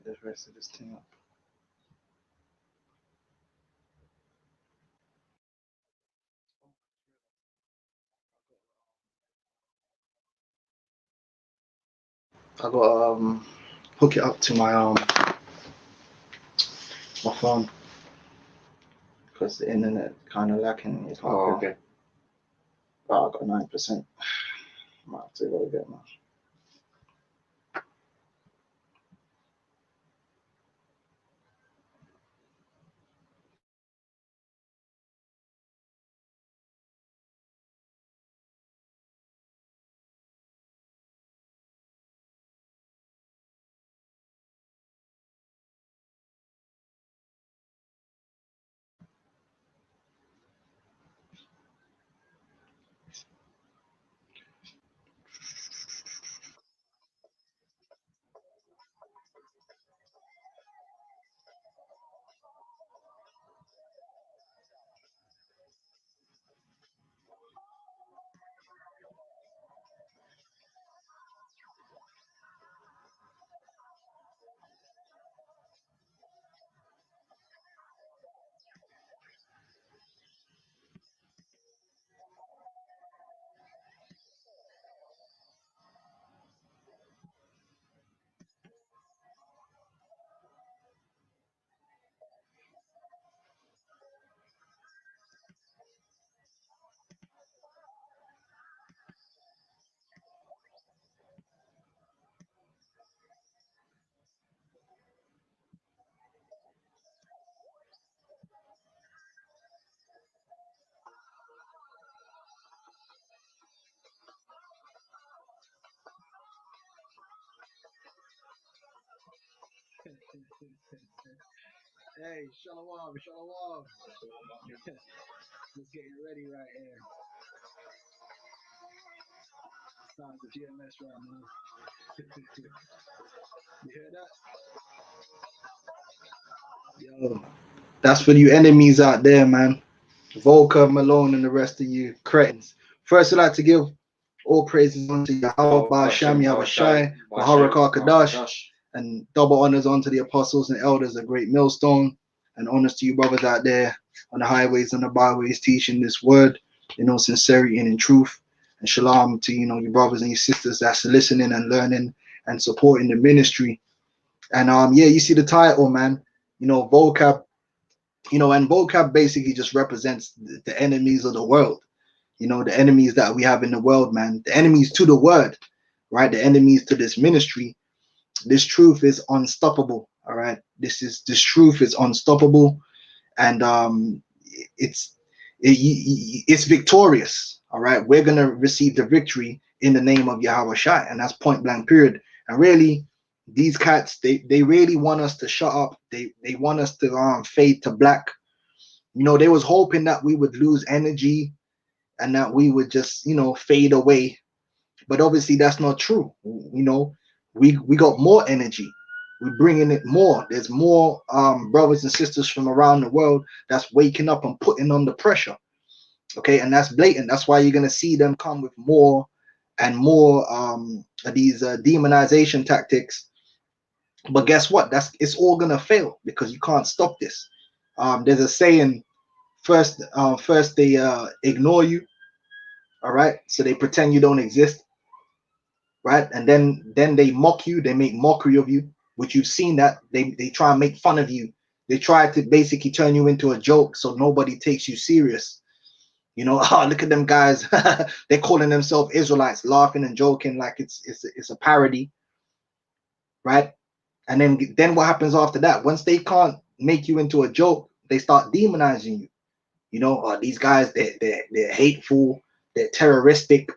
get the rest of this thing up. I got hook it up to my phone because the internet kind of lacking. It's hard. Oh, okay. But I got 9%. Might have to go get now. Hey, shalom, shalom. Let's get you ready right here. Time for GMS right now. You hear that? Yo, that's for you enemies out there, man. Volker, Malone, and the rest of you cretins. First, I'd like to give all praises unto Yahawashi, BaHaSHam, Yahawashi, RACHAA, QADASH, and double honors unto the apostles and elders, a great millstone, and honors to you brothers out there on the highways and the byways teaching this word, sincerity and in truth. And shalom to, your brothers and your sisters that's listening and learning and supporting the ministry. And yeah, you see the title, man, vocab, and vocab basically just represents the enemies of the world, the enemies that we have in the world, man, the enemies to the word, right? The enemies to this ministry. This truth is unstoppable. All right. This truth is unstoppable, and it's victorious. All right. We're gonna receive the victory in the name of Yahawashi, and that's point blank period. And really, these cats, they really want us to shut up. They want us to fade to black. They was hoping that we would lose energy and that we would just fade away, but obviously that's not true. We got more energy. We're bringing it more. There's more brothers and sisters from around the world that's waking up and putting on the pressure. Okay, and that's blatant. That's why you're gonna see them come with more and more of these demonization tactics. But guess what? It's all gonna fail because you can't stop this. There's a saying: first they ignore you, all right, so they pretend you don't exist, right? And then they mock you, they make mockery of you, which you've seen that they try and make fun of you. They try to basically turn you into a joke so nobody takes you serious. Oh, look at them guys. They're calling themselves Israelites, laughing and joking like it's a parody, right? And then what happens after that? Once they can't make you into a joke, they start demonizing you. These guys, they're hateful, they're terroristic,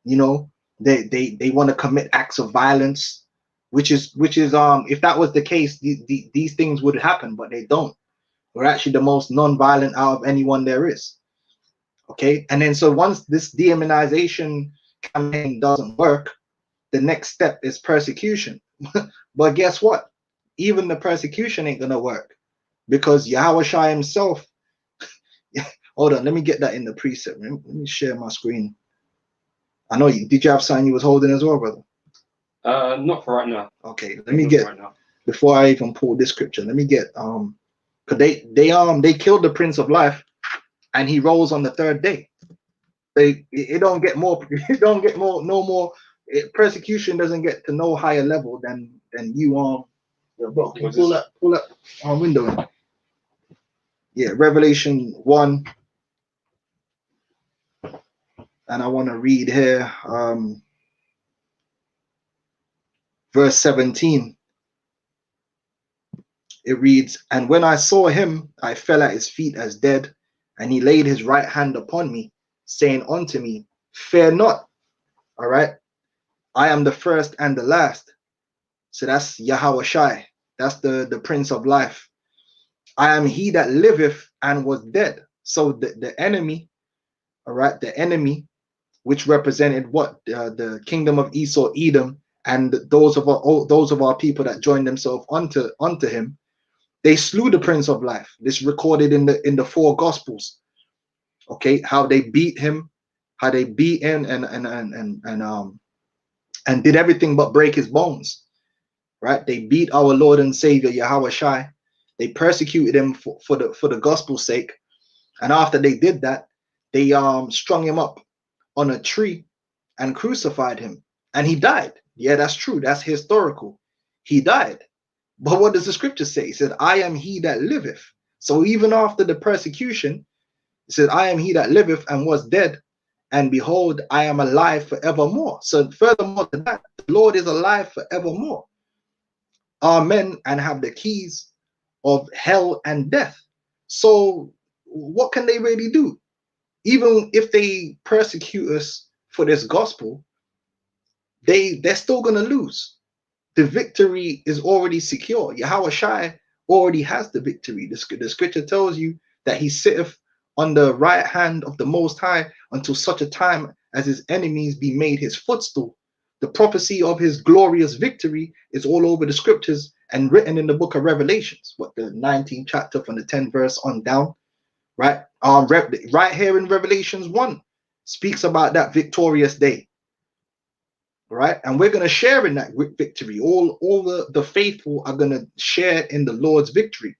they want to commit acts of violence, which is if that was the case, these things would happen, but they don't. We're actually the most non-violent out of anyone there is. Okay, and then so once this demonization campaign doesn't work, the next step is persecution. But guess what? Even the persecution ain't gonna work because Yahawashi himself. Hold on, let me get that in the preset. Let me share my screen. I know did you have something you was holding as well, brother? Not for right now. Okay, let me get before I even pull this scripture. Let me get because they killed the Prince of Life, and he rose on the third day. It don't get more. It don't get more. No more. Persecution doesn't get to no higher level than you bro. Can you pull that window in? Yeah, Revelation 1, and I want to read here verse 17. It reads, "And when I saw him, I fell at his feet as dead, and he laid his right hand upon me, saying unto me, Fear not." All right, I am the first and the last. So that's Yahawashi. That's the Prince of Life. I am he that liveth and was dead. So the enemy, all right, the enemy, which represented what? The kingdom of Esau, Edom, and those of our people that joined themselves unto him. They slew the Prince of Life. This recorded in the four Gospels. Okay, how they beat him, how they beat him and did everything but break his bones. Right? They beat our Lord and Savior Yahawashi. They persecuted him for the gospel's sake. And after they did that, they strung him up on a tree and crucified him. And he died. Yeah, that's true. That's historical. He died. But what does the scripture say? It said, I am he that liveth. So even after the persecution, it said, I am he that liveth and was dead. And behold, I am alive forevermore. So furthermore to that, the Lord is alive forevermore. Amen. And have the keys of hell and death. So what can they really do? Even if they persecute us for this gospel, they're still going to lose. The victory is already secure. Yahawashi already has the victory. The scripture tells you that he sitteth on the right hand of the Most High until such a time as his enemies be made his footstool. The prophecy of his glorious victory is all over the scriptures and written in the book of Revelations, what, the 19th chapter from the 10th verse on down, right? Right here in Revelations 1 speaks about that victorious day, right? And we're going to share in that victory. All the faithful are going to share in the Lord's victory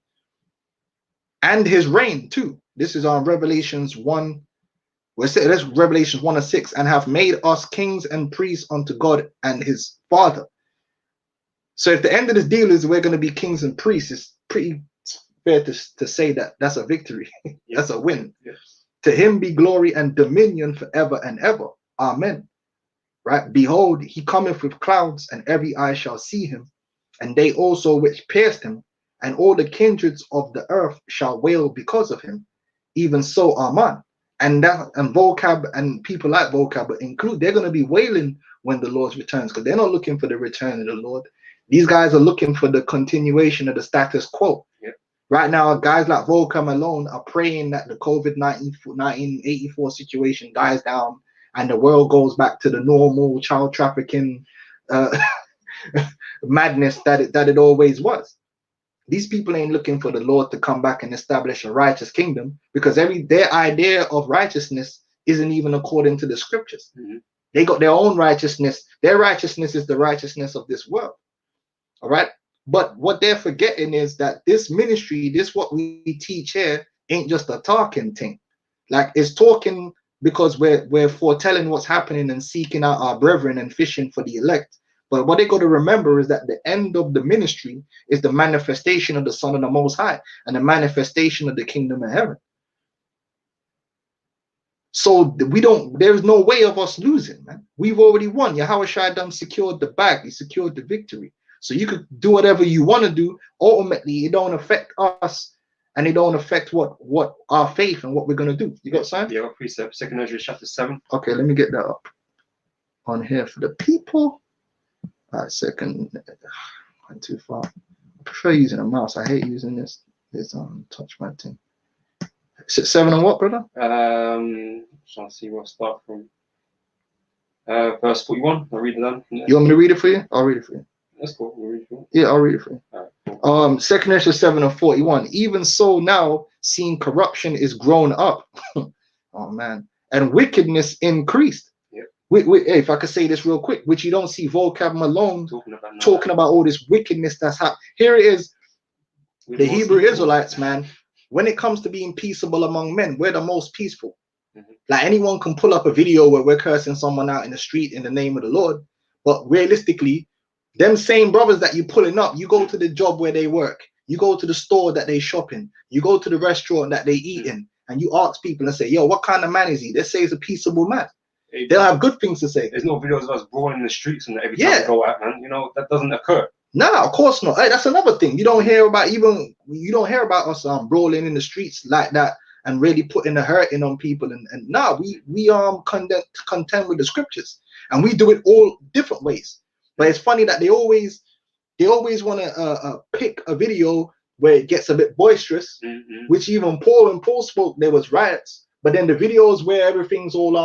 and his reign too. This is on Revelations 1. That's Revelations 1 and 6, and have made us kings and priests unto God and his Father. So if the end of this deal is we're going to be kings and priests, it's pretty fair to say that that's a victory. That's a win. Yes. To him be glory and dominion forever and ever. Amen. Right? Behold, he cometh with clouds, and every eye shall see him, and they also which pierced him, and all the kindreds of the earth shall wail because of him. Even so, Amen. And vocab and people like vocab include, they're going to be wailing when the Lord returns, because they're not looking for the return of the Lord. These guys are looking for the continuation of the status quo. Yep. Right now, guys like vocab alone are praying that the COVID-19 1984 situation dies down and the world goes back to the normal child trafficking madness that it always was. These people ain't looking for the Lord to come back and establish a righteous kingdom, because their idea of righteousness isn't even according to the scriptures. Mm-hmm. They got their own righteousness. Their righteousness is the righteousness of this world. All right. But what they're forgetting is that this ministry, this what we teach here, ain't just a talking thing. Like, it's talking because we're foretelling what's happening and seeking out our brethren and fishing for the elect. But what they got to remember is that the end of the ministry is the manifestation of the Son of the Most High and the manifestation of the kingdom of heaven. So there's no way of us losing, man. We've already won. Yahawashi done secured the bag. He secured the victory. So you could do whatever you want to do. Ultimately, it don't affect us, and it don't affect what our faith and what we're going to do. You got something? Yeah, precept, 2 Ezra chapter 7. Okay, let me get that up on here for the people. All right, second, went too far. I prefer using a mouse. I hate using this touchpad thing. 7 and what, brother? Trying to see where I'll start from. Verse 41. I'll read it then. You want me to read it for you? I'll read it for you. That's cool. We'll read it for you. Yeah, I'll read it for you. All right, cool. 2 Ezra 7 and 41. Even so now, seeing corruption is grown up. Oh man, and wickedness increased. Yep. Hey, if I could say this real quick, which you don't see vocab Malone talking about all this wickedness that's happening. Here it is, with the most Hebrew people. Israelites, man. When it comes to being peaceable among men, we're the most peaceful. Mhm. Like anyone can pull up a video where we're cursing someone out in the street in the name of the Lord, but realistically, them same brothers that you pulling up, you go to the job where they work, you go to the store that they shop in, you go to the restaurant that they eat in, and you ask people and say, yo, what kind of man is he? They say he's a peaceable man. They'll have good things to say. There's no videos of us brawling in the streets and every Yeah. time we go out, man. You know, that doesn't occur. Nah, of course not. Hey, that's another thing. You don't hear about us brawling in the streets like that and really putting the hurting on people. And nah, we content with the scriptures, and we do it all different ways. But it's funny that they always want to pick a video where it gets a bit boisterous, which even when Paul spoke, there was riots. But then the videos where everything's all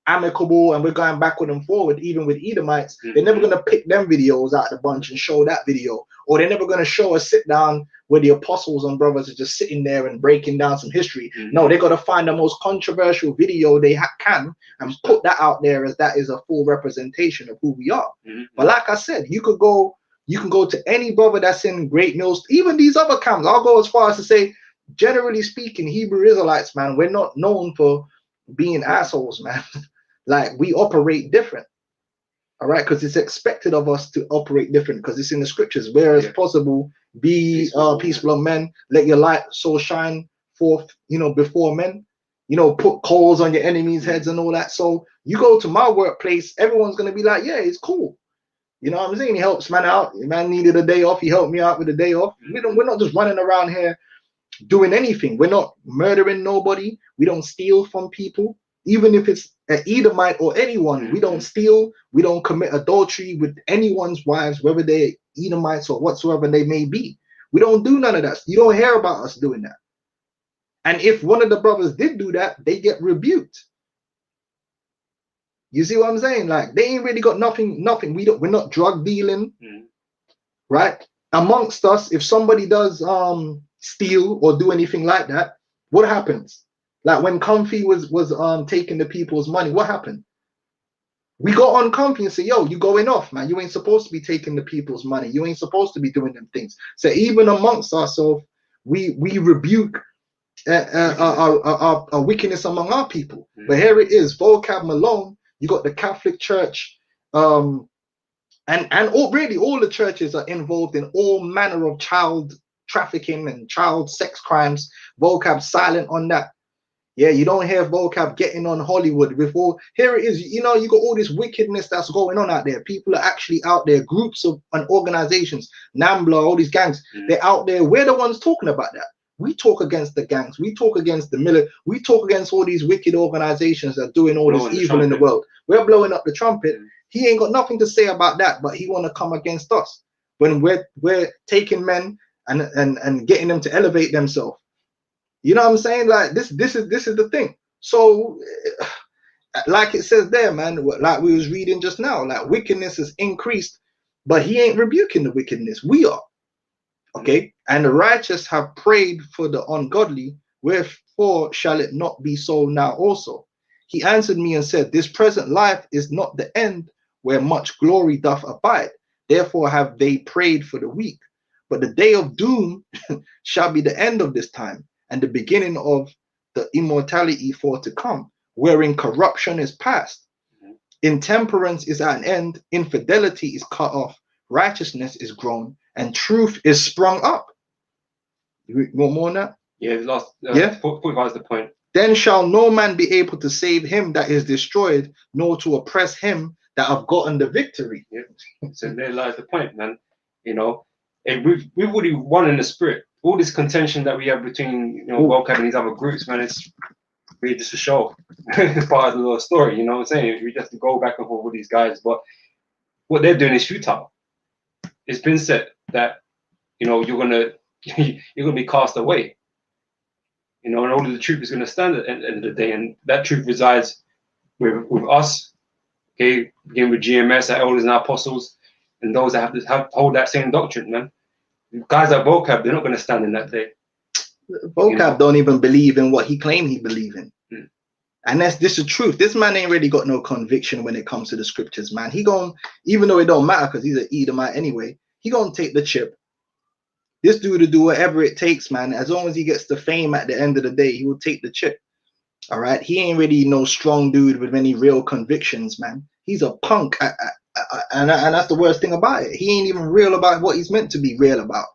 amicable and we're going backward and forward, even with Edomites, they're never going to pick them videos out of the bunch and show that video. Or they're never going to show a sit down where the apostles and brothers are just sitting there and breaking down some history. No, they got to find the most controversial video they can and put that out there as that is a full representation of who we are. But like I said, you can go to any brother that's in Great Mills, even these other camps. I'll go as far as to say, generally speaking, Hebrew Israelites, man, we're not known for being assholes, man. Like, we operate different, all right, because it's expected of us to operate different, because it's in the scriptures. Whereas possible, be peaceful of men, let your light so shine forth, before men, put coals on your enemies' heads and all that. So you go to my workplace, everyone's gonna be like, yeah, it's cool. You know what I'm saying? He helps man out. Man needed a day off, he helped me out with a day off. We're not just running around here doing anything. We're not murdering nobody. We don't steal from people. Even if it's an Edomite or anyone, we don't steal. We don't commit adultery with anyone's wives, whether they're Edomites or whatsoever they may be. We don't do none of that. You don't hear about us doing that. And if one of the brothers did do that, they get rebuked. You see what I'm saying? Like, they ain't really got nothing. We're not drug dealing, right? Amongst us, if somebody does steal or do anything like that, what happens? Like when Comfy was taking the people's money, what happened? We got on Comfy and say, yo, you going off, man. You ain't supposed to be taking the people's money. You ain't supposed to be doing them things. So even amongst ourselves, we rebuke our wickedness among our people. But here it is, vocab Malone. You got the Catholic Church, and really all the churches are involved in all manner of child trafficking and child sex crimes. Vocab silent on that. Yeah, you don't hear vocab getting on Hollywood before. Here it is, you got all this wickedness that's going on out there. People are actually out there, groups of and organizations, NAMBLA, all these gangs, they're out there. We're the ones talking about that. We talk against the gangs, we talk against the military, we talk against all these wicked organizations that are doing all this evil in the world. We're blowing up the trumpet. He ain't got nothing to say about that, but he want to come against us when we're taking men and getting them to elevate themselves. You know what I'm saying? Like this is the thing. So like it says there, man, like we was reading just now, like wickedness is increased, but he ain't rebuking the wickedness. We are. Okay. And the righteous have prayed for the ungodly, wherefore shall it not be so now also? He answered me and said, this present life is not the end, where much glory doth abide. Therefore have they prayed for the weak. But the day of doom shall be the end of this time, and the beginning of the immortality for to come, wherein corruption is past, intemperance is at an end, infidelity is cut off, righteousness is grown, and truth is sprung up. You want more on that? Yeah, the last 45 is the point. Then shall no man be able to save him that is destroyed, nor to oppress him that have gotten the victory. Yeah. So there lies the point, man. And we've already won in the spirit. All this contention that we have between vocab and these other groups, man, it's really just a show. It's part of the little story, you know what I'm saying? We just go back and forth with these guys, but what they're doing is futile. It's been said that you're gonna be cast away. And all of the truth is gonna stand at the end of the day, and that truth resides with us. Okay, begin with GMS, our elders and our apostles, and those that have hold that same doctrine, man. Guys like vocab, they're not going to stand in that day. Vocab don't even believe in what he claimed he believed in. And this is truth. This man ain't really got no conviction when it comes to the scriptures, man. He gon', even though it don't matter because he's an Edomite anyway, he gonna take the chip. This dude will do whatever it takes, man. As long as he gets the fame at the end of the day, he will take the chip. All right. He ain't really no strong dude with any real convictions, man. He's a punk. And that's the worst thing about it. He ain't even real about what he's meant to be real about.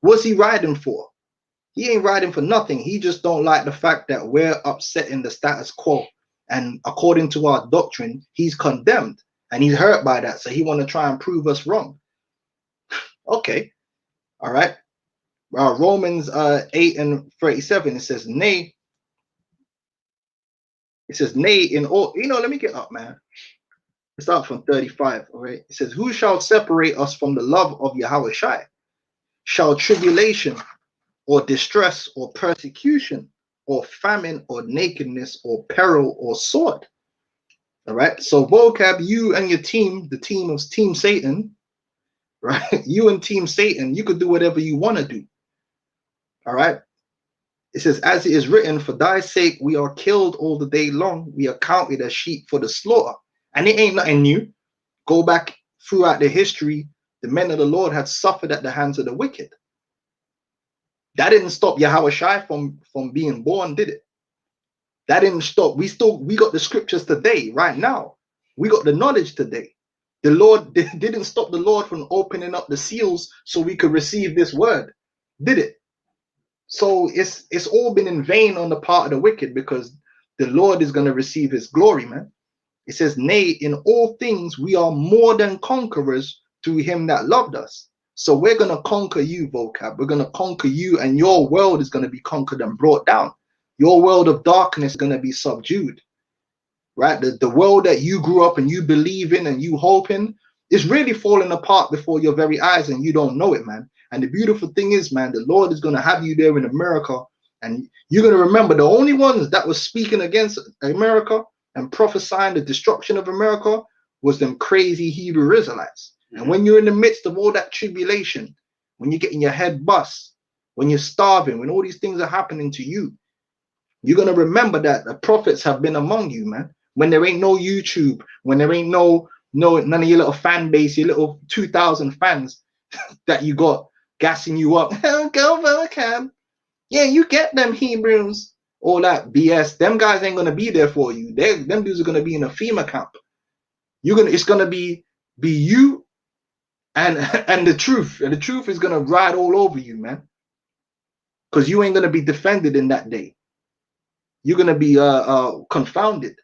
What's he riding for? He ain't riding for nothing. He just don't like the fact that we're upsetting the status quo. And according to our doctrine, he's condemned and he's hurt by that. So he want to try and prove us wrong. Okay. All right. Romans 8:37, it says, nay. It says, nay, in all, let me get up, man. Let's start from 35. All right. It says, who shall separate us from the love of Yahawashi? Shall tribulation or distress or persecution or famine or nakedness or peril or sword? All right. So vocab, you and your team, the team of Team Satan, right? You and Team Satan, you could do whatever you want to do. All right. It says, as it is written, for thy sake we are killed all the day long. We are counted as sheep for the slaughter. And it ain't nothing new. Go back throughout the history. The men of the Lord had suffered at the hands of the wicked. That didn't stop Yahawashi from being born, did it? That didn't stop. We got the scriptures today, right now. We got the knowledge today. The Lord didn't stop the Lord from opening up the seals so we could receive this word, did it? So it's all been in vain on the part of the wicked, because the Lord is going to receive his glory, man. It says, nay, in all things we are more than conquerors through him that loved us. So we're going to conquer you, vocab. We're going to conquer you, and your world is going to be conquered and brought down. Your world of darkness is going to be subdued, right? The world that you grew up and you believe in and you hope in is really falling apart before your very eyes, and you don't know it, man. And the beautiful thing is, man, the Lord is going to have you there in America, and you're going to remember the only ones that were speaking against America and prophesying the destruction of America was them crazy Hebrew Israelites. And when you're in the midst of all that tribulation, when you're getting your head bust, when you're starving, when all these things are happening to you, you're going to remember that the prophets have been among you, man. When there ain't no YouTube, when there ain't none of your little fan base, your little 2,000 fans that you got gassing you up. Go vocab. Yeah, you get them Hebrews. All that BS. Them guys ain't going to be there for you. Them dudes are going to be in a FEMA camp. It's going to be you and the truth. And the truth is going to ride all over you, man. Because you ain't going to be defended in that day. You're going to be confounded.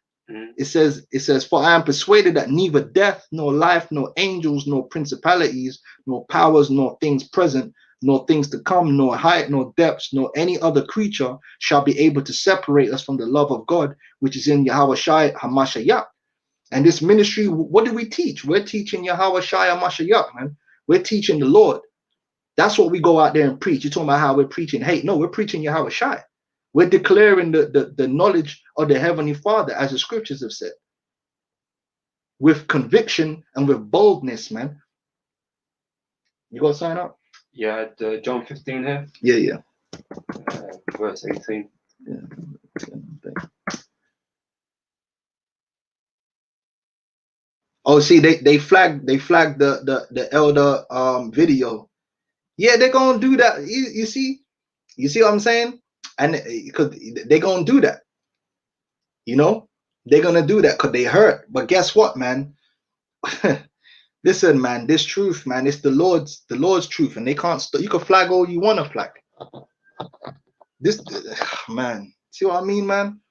It says, for I am persuaded that neither death, nor life, nor angels, nor principalities, nor powers, nor things present, nor things to come, nor height, nor depths, nor any other creature shall be able to separate us from the love of God, which is in Yahawashi HaMashiach. And this ministry, what do we teach? We're teaching Yahawashi HaMashiach, man. We're teaching the Lord. That's what we go out there and preach. You're talking about how we're preaching hate. No, we're preaching Yahawashi. We're declaring the knowledge of the Heavenly Father, as the scriptures have said, with conviction and with boldness, man. You got to sign up? Yeah, John 15 here. Yeah. Verse 18. Yeah. Oh, see, they flagged the elder video. Yeah, they're gonna do that. You see what I'm saying? And because they're gonna do that, they're gonna do that because they hurt. But guess what, man? Listen, man, this truth, man, it's the Lord's truth, and they can't stop. You can flag all you want to flag. This, man, see what I mean, man?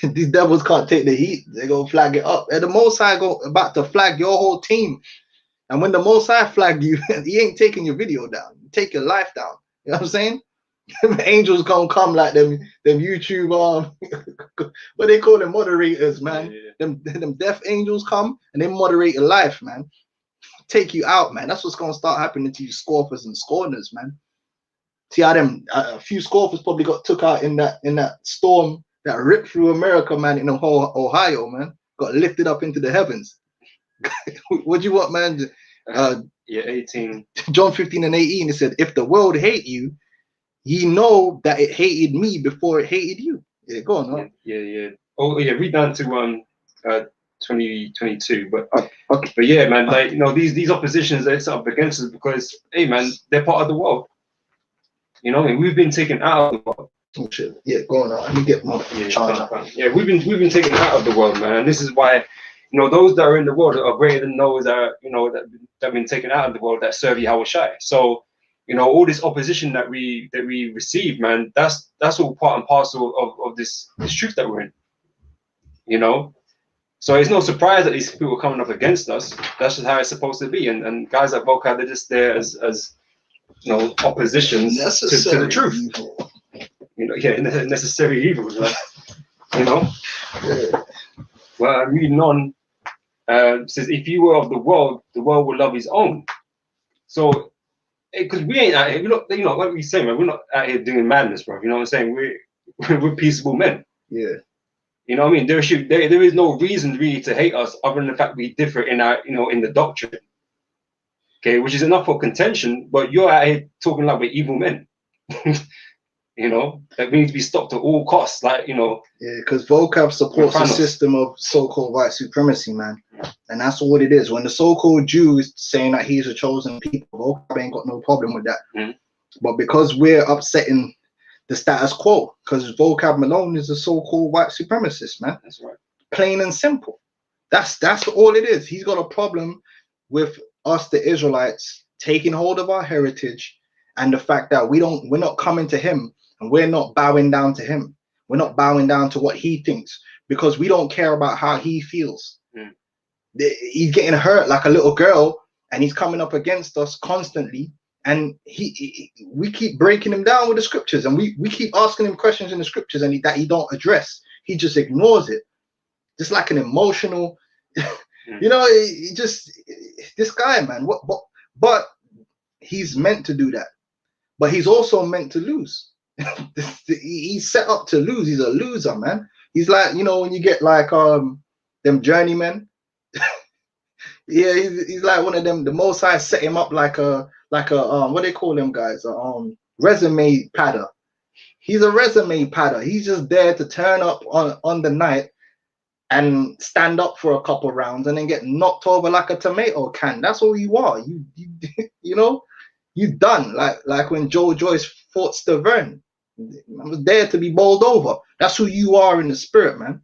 These devils can't take the heat. They go flag it up. And the Most High about to flag your whole team. And when the Most High flag you, he ain't taking your video down. You take your life down. You know what I'm saying? Angels gonna come like them YouTube what they call them, moderators, man. Yeah. Them deaf angels come and they moderate your life, man. Take you out, man. That's what's gonna start happening to you scoffers and scorners, man. See how them a few scoffers probably got took out in that storm that ripped through America, man, in the whole Ohio, man. Got lifted up into the heavens. What do you want, man? 18. John 15:18, it said, if the world hate you, ye know that it hated me before it hated you. Yeah, go on, huh? Yeah. Oh yeah, read down to 2022. But Okay. but yeah, man, like these oppositions that's up against us because hey man, they're part of the world. And we've been taken out of the world. Oh, shit. Yeah, go on. Let me get my charger. Yeah, we've been taken out of the world, man. And this is why those that are in the world are greater than those that are, that have been taken out of the world that serve Yahawashi. So all this opposition that we receive, man, that's all part and parcel of this truth that we're in. So it's no surprise that these people are coming up against us. That's just how it's supposed to be. And guys like RAWCHAA, they're just there as oppositions to the truth. Yeah, necessary evil. Like, Yeah. Well, I'm reading on. Says, if you were of the world will love his own. So, because we ain't out here, we're not, what we say, man, we're not out here doing madness, bro. You know what I'm saying? We're peaceable men. Yeah. You know what I mean? There is no reason really to hate us other than the fact we differ in our, in the doctrine. Okay, which is enough for contention, but you're out here talking like we're evil men. That we need to be stopped at all costs, like, Yeah, because vocab supports a system of so-called white supremacy, man. And that's what it is. When the so-called Jew is saying that he's a chosen people, vocab ain't got no problem with that. Mm. But because we're upsetting the status quo, because vocab Malone is a so-called white supremacist, man. That's right. Plain and simple. That's all it is. He's got a problem with us, the Israelites, taking hold of our heritage and the fact that we're not coming to him and we're not bowing down to him. We're not bowing down to what he thinks because we don't care about how he feels. Mm. He's getting hurt like a little girl and he's coming up against us constantly. And we keep breaking him down with the scriptures and we keep asking him questions in the scriptures and that he don't address. He just ignores it. Just like an emotional, he just, this guy, man, but he's meant to do that. But he's also meant to lose. He's set up to lose. He's a loser, man. He's like, when you get like them journeymen. Yeah, he's like one of them. The Most High set him up like a what they call them guys? Resume padder. He's a resume padder. He's just there to turn up on the night and stand up for a couple rounds and then get knocked over like a tomato can. That's all you are. You've done like when Joe Joyce fought Stavern. I was there to be bowled over. That's who you are in the spirit, man.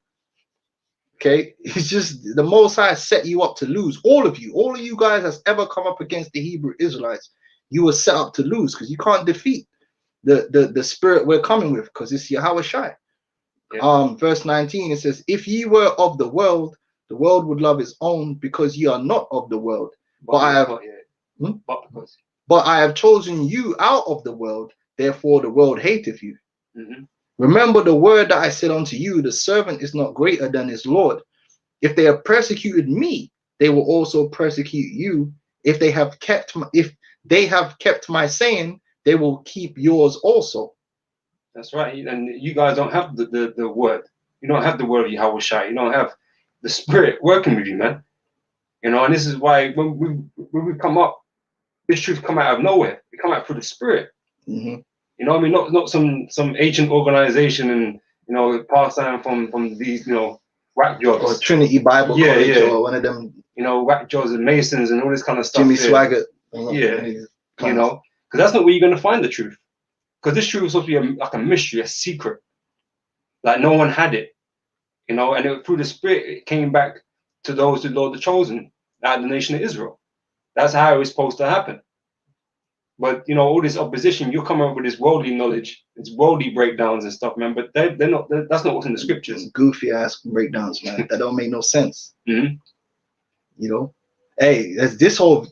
Okay, it's just the Most High set you up to lose. All of you guys that's ever come up against the Hebrew Israelites, you were set up to lose because you can't defeat the spirit we're coming with because it's Yahawashi. Yeah. Verse 19 it says, if ye were of the world would love his own, because ye are not of the world. But I have chosen you out of the world, therefore the world hateth you. Mm-hmm. Remember the word that I said unto you, the servant is not greater than his Lord. If they have persecuted me, they will also persecute you. If they have kept my saying, they will keep yours also. That's right. And you guys don't have the word. You don't have the word of Yahawashi. You don't have the spirit working with you, man. And this is why when we come up, this truth come out of nowhere. It come out through the spirit. Mm-hmm. You know what I mean? Not some ancient organization and passed down from these whack jobs. Or Trinity Bible College or one of them. Whack jobs and Masons and all this kind of stuff. Jimmy Swaggart. Yeah. Because that's not where you're gonna find the truth. Because this truth was supposed to be like a mystery, a secret. Like no one had it. And through the spirit it came back to those who Lord the chosen out of the nation of Israel. That's how it was supposed to happen. But all this opposition, you're coming up with this worldly knowledge, it's worldly breakdowns and stuff, man. But they're not. That's not what's in the scriptures. Goofy ass breakdowns, man. That don't make no sense. Mm-hmm. Hey, this whole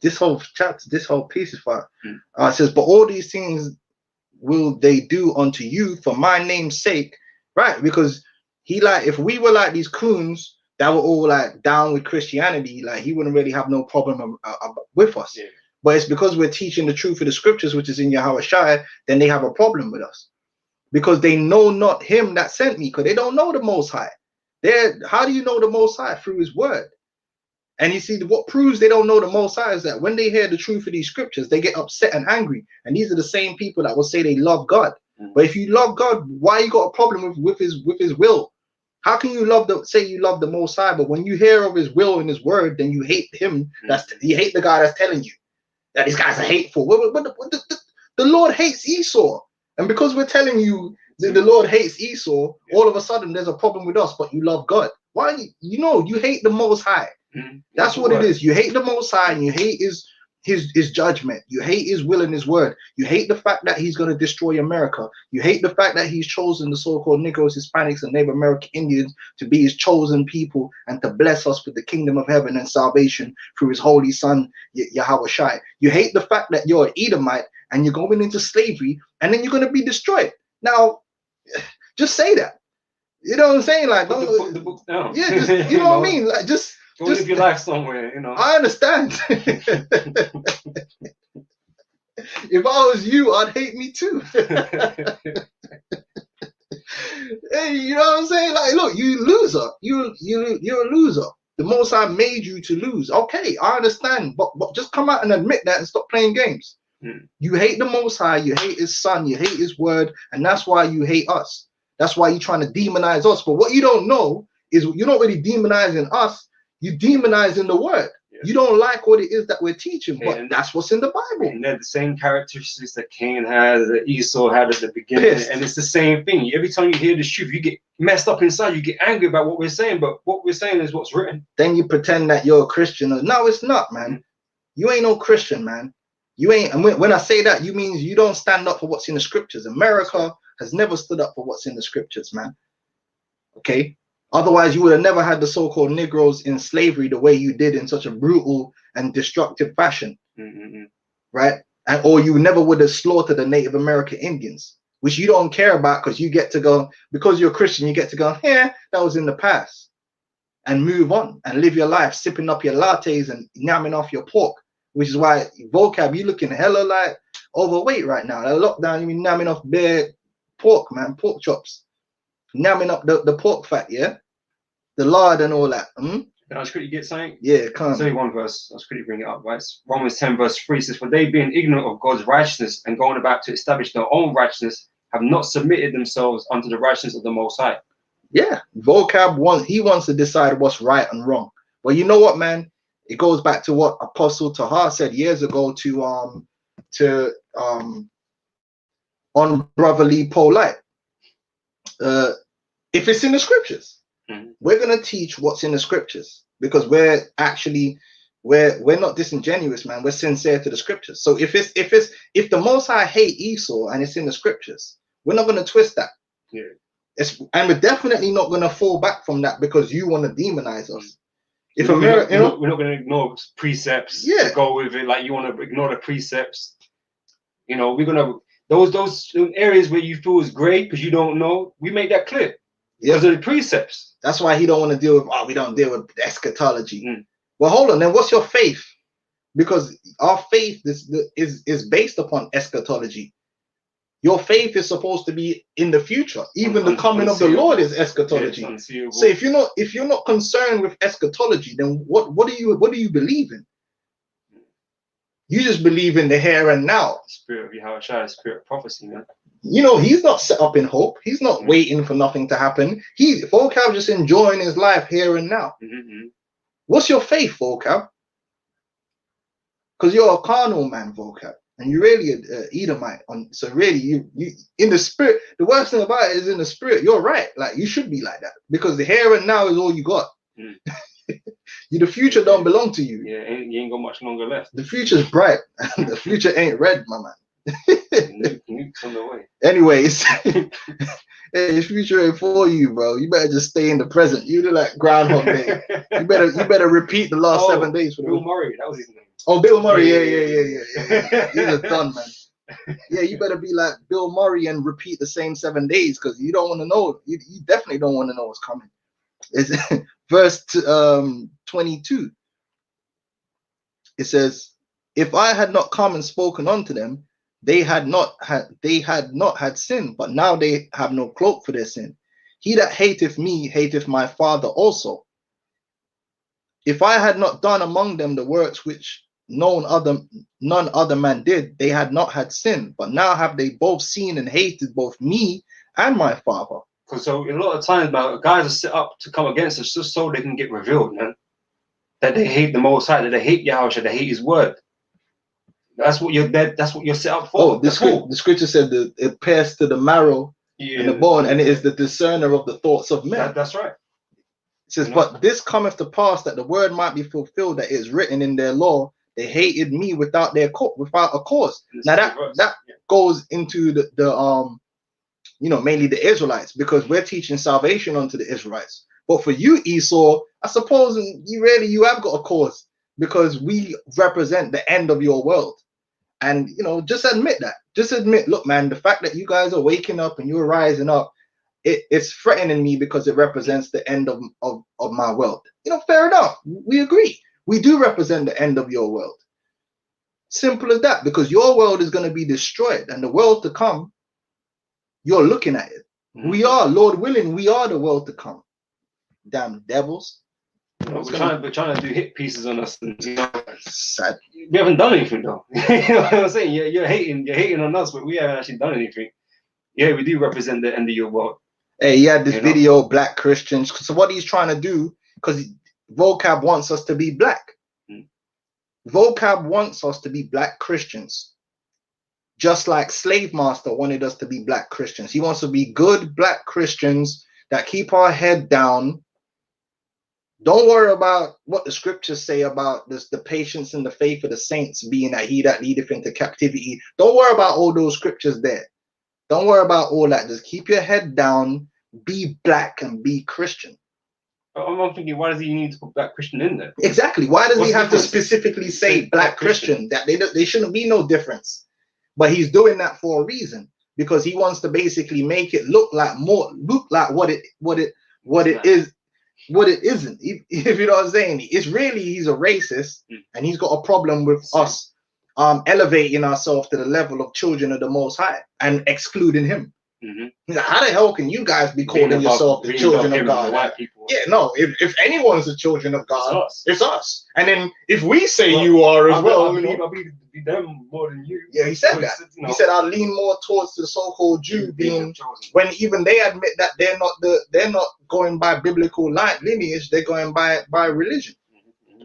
chapter, this whole piece is fire. It says, but all these things will they do unto you for my name's sake, right? Because if we were like these coons that were all like down with Christianity, like he wouldn't really have no problem with us. Yeah. But it's because we're teaching the truth of the scriptures, which is in Yahawashi, then they have a problem with us. Because they know not him that sent me, because they don't know the Most High. How do you know the Most High? Through his word. And you see, what proves they don't know the Most High is that when they hear the truth of these scriptures, they get upset and angry. And these are the same people that will say they love God. Mm-hmm. But if you love God, why you got a problem with his will? How can you say you love the Most High, but when you hear of His will and His word, then you hate Him? You hate the guy that's telling you that these guys are hateful. The Lord hates Esau, and because we're telling you that the Lord hates Esau, all of a sudden there's a problem with us, but you love God. Why? You hate the Most High. That's what it is. You hate the Most High, and you hate his judgment. You hate His will and His word. You hate the fact that He's going to destroy America. You hate the fact that He's chosen the so-called Negroes, Hispanics, and Native American Indians to be His chosen people and to bless us with the kingdom of heaven and salvation through His holy Son, Yahawashi. You hate the fact that you're an Edomite and you're going into slavery, and then you're going to be destroyed. Now, just say that. You know what I'm saying? Like, put the book down. Yeah, just, you know what I mean? Like, just live your life somewhere, you know. I understand. If I was you, I'd hate me too. Hey, you know what I'm saying? Like, look, you loser. You're a loser. The Most High made you to lose. Okay, I understand, but just come out and admit that and stop playing games. You hate the Most High, you hate His Son, you hate His word, and that's why you hate us. That's why you're trying to demonize us. But what you don't know is you're not really demonizing us. You demonizing the word. Yes. You don't like what it is that we're teaching, but that's what's in the Bible. And they're the same characteristics that Cain had, that Esau had at the beginning. And it's the same thing. Every time you hear the truth, you get messed up inside. You get angry about what we're saying, but what we're saying is what's written. Then you pretend that you're a Christian. No, it's not, man. You ain't no Christian, man. You ain't. And when I say that, you mean you don't stand up for what's in the scriptures. America has never stood up for what's in the scriptures, man. Okay? Otherwise, you would have never had the so-called Negroes in slavery the way you did in such a brutal and destructive fashion, right? Or you never would have slaughtered the Native American Indians, which you don't care about because you get to go, because you're a Christian, you get to go, yeah, that was in the past, and move on and live your life, sipping up your lattes and yamming off your pork, which is why vocab, you looking hella like overweight right now. That lockdown, you be yamming off bare pork, man, pork chops. Yamming up the pork fat, yeah, the lard and all that. Can I just quickly get something? Yeah, come on. I'll tell you one verse. I'll just quickly bring it up. Right, Romans 10 verse 3 says, "For they, being ignorant of God's righteousness and going about to establish their own righteousness, have not submitted themselves unto the righteousness of the Most High." Yeah, vocab wants to decide what's right and wrong. But you know what, man? It goes back to what Apostle Tahar said years ago to unbrotherly polite. If it's in the scriptures, we're gonna teach what's in the scriptures because we're not disingenuous, man. We're sincere to the scriptures. So if the Most High hate Esau and it's in the scriptures, we're not gonna twist that. Yeah. And we're definitely not gonna fall back from that because you want to demonize us. If America, we're not gonna ignore precepts. To go with it, like you want to ignore the precepts. You know, we're gonna those areas where you feel is great because you don't know. We make that clear. Because of the precepts. That's why he don't want to deal with, we don't deal with eschatology. Well, hold on, then what's your faith? Because our faith is based upon eschatology. Your faith is supposed to be in the future. Even the coming of the Lord is eschatology. So if you're not concerned with eschatology, then what do you believe in? You just believe in the here and now. Spirit of Yahawashi, spirit of prophecy, man. You know, he's not set up in hope. He's not waiting for nothing to happen. Vocab just enjoying his life here and now. What's your faith, Vocab? Because you're a carnal man, Vocab, and you're really an Edomite. So really, you in the spirit. The worst thing about it is in the spirit. You're right. Like you should be like that because the here and now is all you got. The future don't belong to you. Yeah, you ain't got much longer left. The future's bright, and the future ain't red, my man. Nuke's on the way. Anyways, the future ain't for you, bro. You better just stay in the present. You do like Groundhog Day. You better repeat the last 7 days for Bill Murray. That was his name. Oh, Bill Murray. Yeah. He's a ton, man. Yeah, you better be like Bill Murray and repeat the same 7 days because you don't want to know. You definitely don't want to know what's coming. It's verse 22. It says, "If I had not come and spoken unto them, they had not had sin, but now they have no cloak for their sin. He that hateth me hateth my Father also. If I had not done among them the works which none other man did, they had not had sin, but now have they both seen and hated both me and my Father. Because so a lot of times, man, guys are set up to come against us just so they can get revealed, man. That they hate the Most High, that they hate Yahawashi, they hate His word. That's what you're dead. That's what you're set up for. Oh, the scripture said that it pierced to the marrow and the bone, and it is the discerner of the thoughts of men. That's right. It says, but this cometh to pass that the word might be fulfilled that is written in their law. They hated me without a cause. Now that goes into the you know, mainly the Israelites, because we're teaching salvation unto the Israelites. But for you, Esau, I suppose you have got a cause, because we represent the end of your world. And you know, just admit that. Just admit, look, man, the fact that you guys are waking up and you're rising up, it's threatening me because it represents the end of my world. You know, fair enough. We agree. We do represent the end of your world. Simple as that, because your world is going to be destroyed, and the world to come, you're looking at it. We are, Lord willing, we are the world to come. Damn devils. You know, we're trying to do hit pieces on us, and you know, sad. We haven't done anything though. You know what I'm saying? You're hating on us, but we haven't actually done anything. Yeah, we do represent the end of your world. Hey, he had this video, Black Christians. So what he's trying to do, because vocab wants us to be black. Vocab wants us to be black Christians. Just like Slave Master wanted us to be black Christians. He wants to be good black Christians that keep our head down. Don't worry about what the scriptures say about this, the patience and the faith of the saints being that he that leadeth into captivity. Don't worry about all those scriptures there. Don't worry about all that. Just keep your head down, be black and be Christian. I'm thinking, why does he need to put black Christian in there? Exactly. Why does he have to specifically say black Christian? That they shouldn't be no difference. But he's doing that for a reason, because he wants to basically make it look like what it is, what it isn't. If you know what I'm saying, it's really, he's a racist, and he's got a problem with us elevating ourselves to the level of children of the Most High and excluding him. How the hell can you guys be calling yourself the children of God? Yeah, no, if anyone's the children of God, it's us. And then if we say you are as well, I'll be them more than you. Yeah, he said that. He said I'll lean more towards the so-called Jew being, when even they admit that they're not going by biblical lineage, they're going by religion.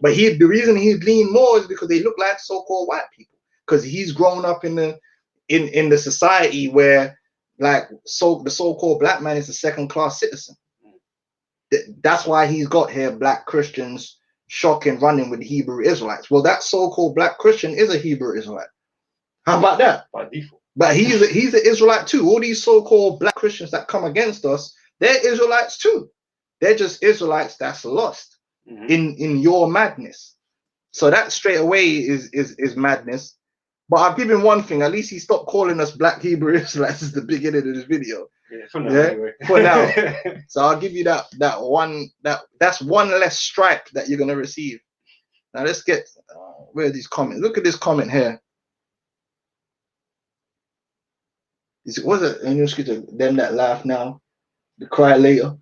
But the reason he lean more is because they look like so-called white people, because he's grown up in the society where, like, the so-called black man is a second-class citizen. That's why he's got here black Christians shocking running with the Hebrew Israelites. Well, that so-called black Christian is a Hebrew Israelite. How about that? By default. But he's an Israelite too. All these so-called black Christians that come against us, they're Israelites too. They're just Israelites that's lost in your madness. So that straight away is madness. But I'll give him one thing. At least he stopped calling us black Hebrew Israelites at the beginning of this video. Yeah, for now. Anyway. For now. So I'll give you that's one less strike that you're gonna receive. Now let's get where are these comments? Look at this comment here. Was it in your scripture? Them that laugh now, the cry later.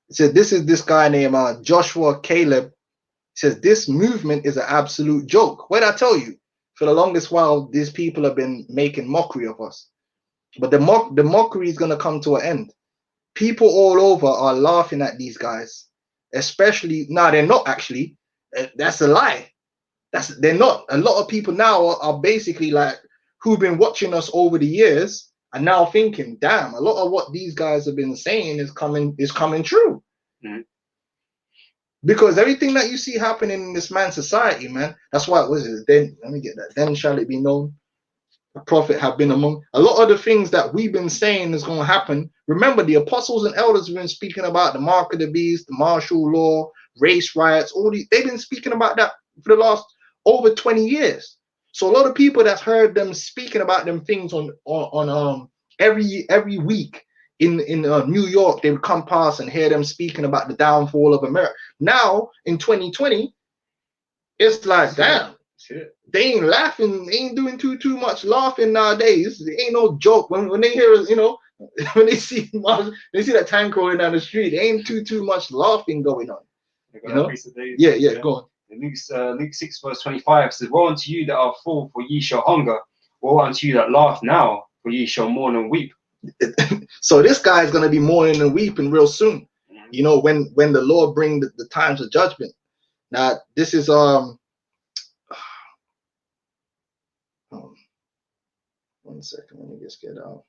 It said this is this guy named Joshua Caleb. It says this movement is an absolute joke. What did I tell you? For the longest while, these people have been making mockery of us. But the mockery is going to come to an end. People all over are laughing at these guys. Especially, no, they're not actually. That's a lie. They're not. A lot of people now are basically like, who've been watching us over the years are now thinking, damn, a lot of what these guys have been saying is coming true. Because everything that you see happening in this man's society, man, that's why it was. Then let me get that. Then shall it be known, the prophet have been among. A lot of the things that we've been saying is going to happen. Remember, the apostles and elders have been speaking about the mark of the beast, the martial law, race riots. All these, they've been speaking about that for the last over 20 years. So a lot of people that's heard them speaking about them things on every week. In New York, they would come past and hear them speaking about the downfall of America. Now, in 2020, it's like, damn, they ain't laughing, they ain't doing too much laughing nowadays. It ain't no joke. When they hear, you know, when they see that tank rolling down the street, there ain't too much laughing going on. You know? Yeah, go on. Luke 6 verse 25 says, woe unto you that are full, for ye shall hunger. Woe unto you that laugh now, for ye shall mourn and weep. So this guy is going to be mourning and weeping real soon. You know, when the Lord bring the times of judgment. Now this is one second, let me just get out.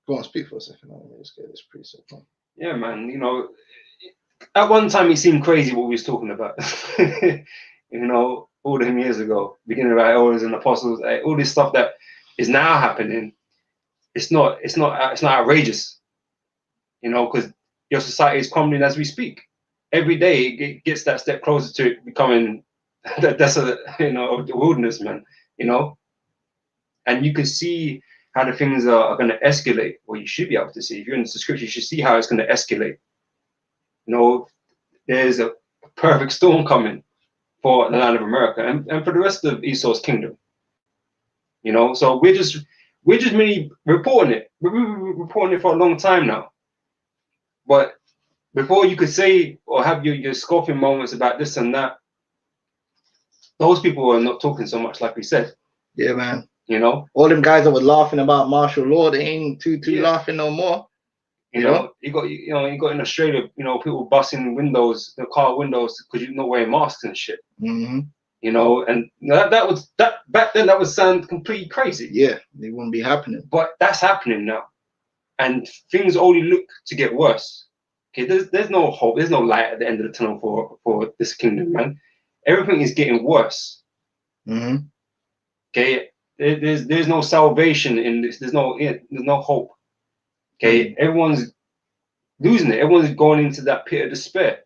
Go on, speak for a second. Let me just get this precept on. Yeah, man. You know, at one time it seemed crazy what we was talking about. You know, all them years ago, beginning of elders and apostles, all this stuff that is now happening. It's not outrageous. You know, because your society is crumbling as we speak. Every day it gets that step closer to it becoming the desolate, you know, the wilderness, man. You know, and you can see how the things are going to escalate. Well, you should be able to see. If you're in the scripture, you should see how it's going to escalate. You know, there's a perfect storm coming for the land of America and for the rest of Esau's kingdom. You know, so we're just really reporting it. We've been reporting it for a long time now. But before you could say or have your scoffing moments about this and that, those people are not talking so much, like we said. Yeah, man. You know, all them guys that were laughing about martial law, they ain't too laughing no more. You know, you got in Australia, you know, people busting windows, the car windows, because you're not wearing masks and shit. You know, and that back then that would sound completely crazy. Yeah, it wouldn't be happening. But that's happening now, and things only look to get worse. Okay, there's no hope, there's no light at the end of the tunnel for this kingdom, man. Everything is getting worse. Okay, there's no salvation in this. There's no hope. Okay, everyone's losing it. Everyone's going into that pit of despair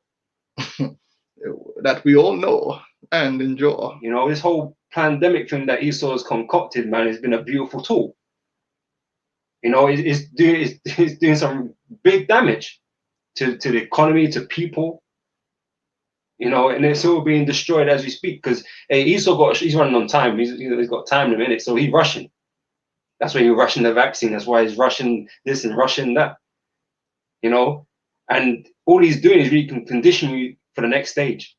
that we all know and enjoy. You know, this whole pandemic thing that Esau has concocted, man, has been a beautiful tool. You know, it's doing some big damage to the economy, to people. You know, and it's all being destroyed as we speak because he's running on time. He's got time in a minute, so he's rushing. That's why he's rushing the vaccine. That's why he's rushing this and rushing that. You know, and all he's doing is really can condition you for the next stage.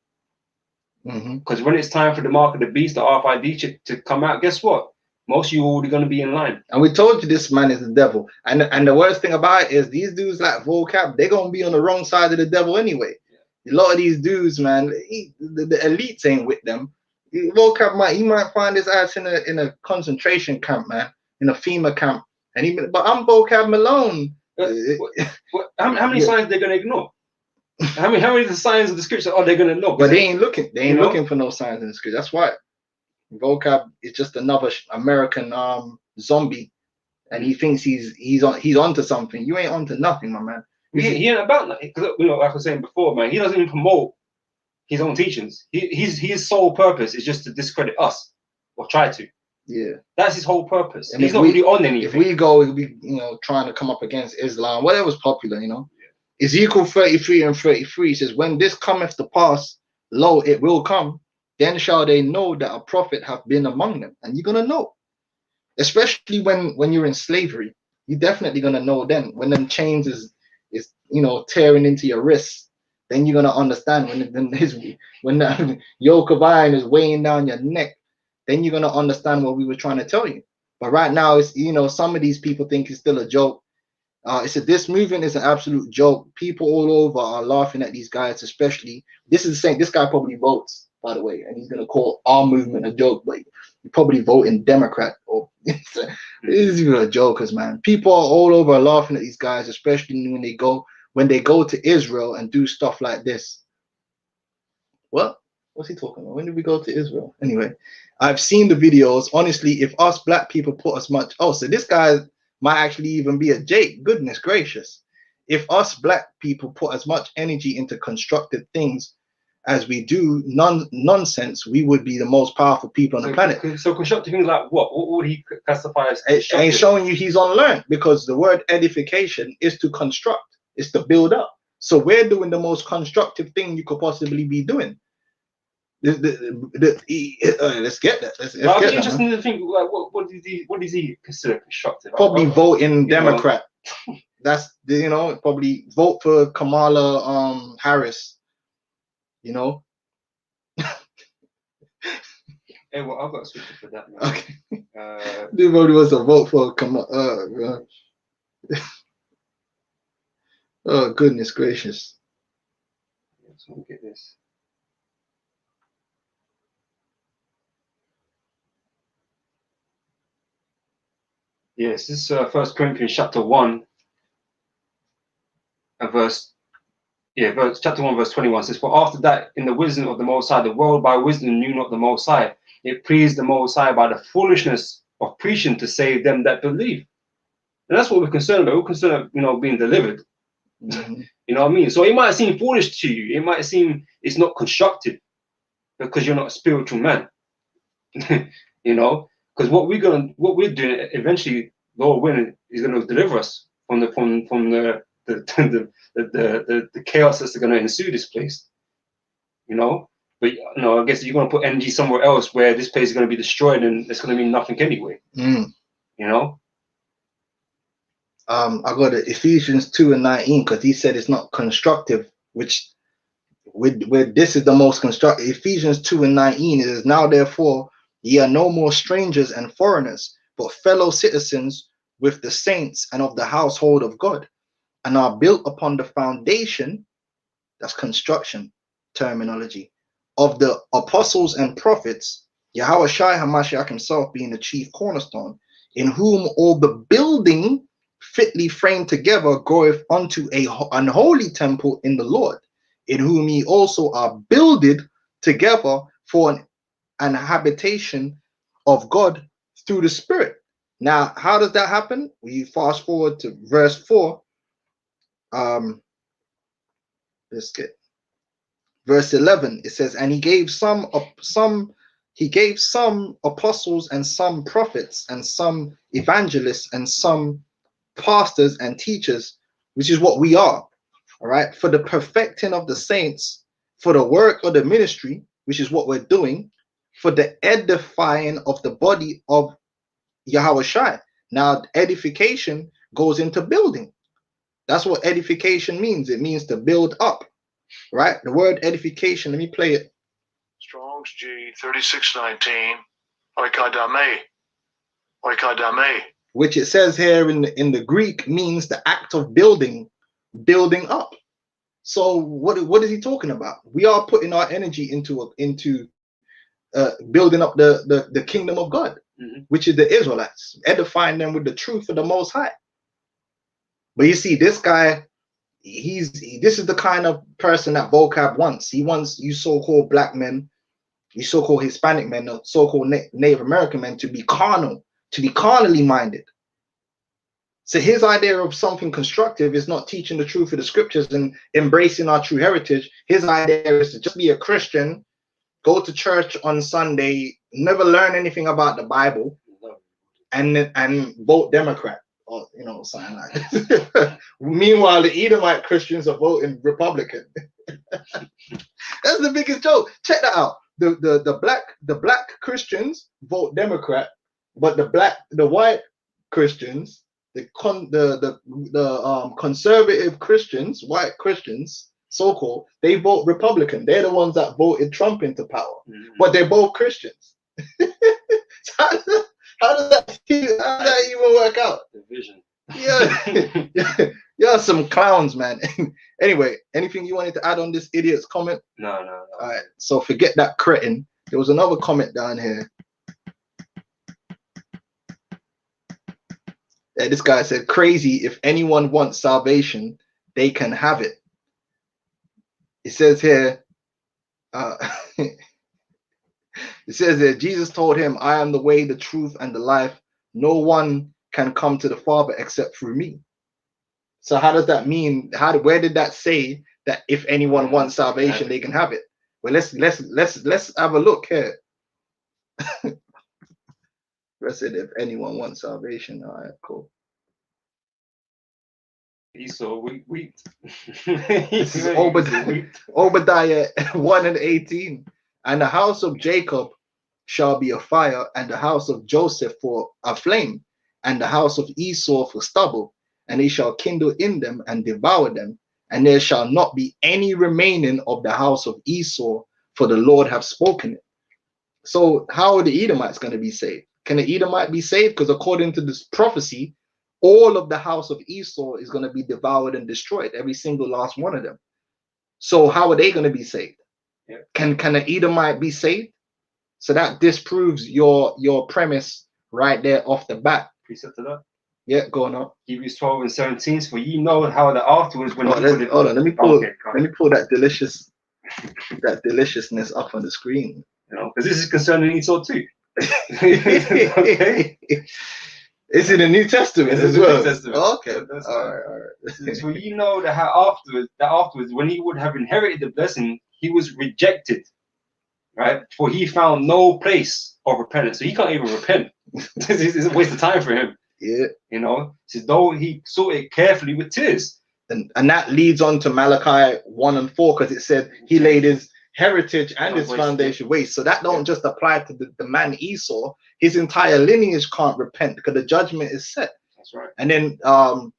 Because when it's time for the mark of the beast, the RFID chip to come out, guess what? Most of you are already going to be in line. And we told you this man is the devil. And the worst thing about it is these dudes like Vocab, they're going to be on the wrong side of the devil anyway. A lot of these dudes, man, the elites ain't with them. Vocab might find his ass in a concentration camp, man, in a FEMA camp. And but I'm Vocab Malone. How many signs they're going to ignore? How many of the signs of the scripture are they going to know? But they ain't looking. They ain't looking for no signs in the scripture. That's why Vocab is just another American zombie, and he thinks he's onto something. You ain't onto nothing, my man. He ain't about that. Because like I was saying before, man, he doesn't even promote his own teachings. His sole purpose is just to discredit us or try to. Yeah, that's his whole purpose. And he's not really on anything. If we go, we'll be trying to come up against Islam, whatever's popular, Ezekiel 33 and 33 says, when this cometh to pass, lo, it will come, then shall they know that a prophet hath been among them. And you're going to know, especially when you're in slavery, you're definitely going to know then. When them chains is tearing into your wrists, then you're going to understand. When the yoke of iron is weighing down your neck, then you're going to understand what we were trying to tell you. But right now, it's some of these people think it's still a joke. This movement is an absolute joke. People all over are laughing at these guys, especially. This guy probably votes, by the way, and he's gonna call our movement a joke, but he probably voting Democrat. Or this is even a jokers, man. People are all over laughing at these guys, especially when they go to Israel and do stuff like this. What? What's he talking about? When did we go to Israel? Anyway, I've seen the videos. Honestly, if us black people put as much, so this guy might actually even be a Jake. Goodness gracious. If us black people put as much energy into constructive things as we do nonsense, we would be the most powerful people on the planet. So constructive things like what? What would he classify as constructive? Ain't showing you he's unlearned, because the word edification is to construct, is to build up. So we're doing the most constructive thing you could possibly be doing. Let's get that. Let's I'd get be interested to think, like, what does he consider constructive? Probably voting Democrat. That's probably vote for Kamala Harris. Hey, well, I've got a switcher for that, man. Okay. Uh, Nobody wants to vote for oh goodness gracious. let's get this. Yes, this is 1 Corinthians chapter 1, chapter 1, verse 21 says, "For after that, in the wisdom of the Most High, the world by wisdom knew not the Most High. It pleased the Most High by the foolishness of preaching to save them that believe." And that's what we're concerned about. We're concerned about, being delivered. Mm-hmm. You know what I mean? So it might seem foolish to you. It might seem it's not constructive because you're not a spiritual man. Because what we're doing eventually, Lord willing, is going to deliver us from the the chaos that's going to ensue this place. But I guess you're going to put energy somewhere else where this place is going to be destroyed and it's going to mean nothing anyway. I got it, Ephesians 2:19, because he said it's not constructive, which where this is the most constructive. Ephesians 2:19 is, "Now therefore ye are no more strangers and foreigners, but fellow citizens with the saints and of the household of God, and are built upon the foundation," that's construction terminology, "of the apostles and prophets, Yahawashi Hamashiach himself being the chief cornerstone, in whom all the building fitly framed together groweth unto an unholy temple in the Lord, in whom ye also are builded together for an habitation of God through the Spirit." Now, how does that happen? We fast forward to verse 4. Let's get verse 11. It says, "And he gave some apostles, and some prophets, and some evangelists, and some pastors and teachers," which is what we are, all right, "for the perfecting of the saints, for the work of the ministry," which is what we're doing, "for the edifying of the body of Yahawashi." Now, edification goes into building. That's what edification means. It means to build up, right? The word edification, let me play it. Strong's G 3619, oikadame, oikadame. Which it says here in the Greek means the act of building up. So what is he talking about? We are putting our energy into building up the kingdom of God, which is the Israelites, edifying them with the truth of the Most High. But you see, this guy, this is the kind of person that vocab wants. He wants you so-called black men, you so-called Hispanic men, or so-called Native American men to be carnal, to be carnally minded. So his idea of something constructive is not teaching the truth of the scriptures and embracing our true heritage. His idea is to just be a Christian, go to church on Sunday, never learn anything about the Bible, and vote Democrat, or something like that. Meanwhile, the Edomite Christians are voting Republican. That's the biggest joke. Check that out. The black Christians vote Democrat, but the white Christians, the conservative Christians, white Christians, so-called, they vote Republican. They're the ones that voted Trump into power, but they're both Christians. How does that even work out? Division. Yeah, some clowns, man. Anyway, anything you wanted to add on this idiot's comment? No. All right, so forget that cretin. There was another comment down here. This guy said, "Crazy, if anyone wants salvation, they can have it." It says here, it says that Jesus told him, "I am the way, the truth, and the life. No one can come to the Father except through me." So how does that mean? Where did that say that if anyone wants salvation, they can have it? Well, let's have a look here. Let's say if anyone wants salvation. All right, cool. Esau, wheat. This is Obadiah 1:18. "And the house of Jacob shall be a fire, and the house of Joseph for a flame, and the house of Esau for stubble, and they shall kindle in them and devour them, and there shall not be any remaining of the house of Esau, for the Lord hath spoken it." So how are the Edomites going to be saved? Can the Edomite be saved? Because according to this prophecy, all of the house of Esau is going to be devoured and destroyed, every single last one of them. So how are they going to be saved? Yeah. Can an Edomite be saved? So that disproves your premise right there off the bat. Precept to that. Yeah, go on up. Hebrews 12 and 17. For you know how that afterwards when Hold on, let me pull that deliciousness up on the screen. You know, because this is concerning Esau too. Okay. It's in the New Testament It's as in the well. New Testament. Okay. That's All right. So you know that how afterwards, when he would have inherited the blessing, he was rejected, right? For he found no place of repentance. So he can't even repent. It's a waste of time for him. Yeah. You know, it's as though he sought it carefully with tears. And that leads on to Malachi 1 and 4, because it said he laid his heritage and his foundation waste. So that don't just apply to the man Esau. His entire lineage can't repent because the judgment is set. That's right. And then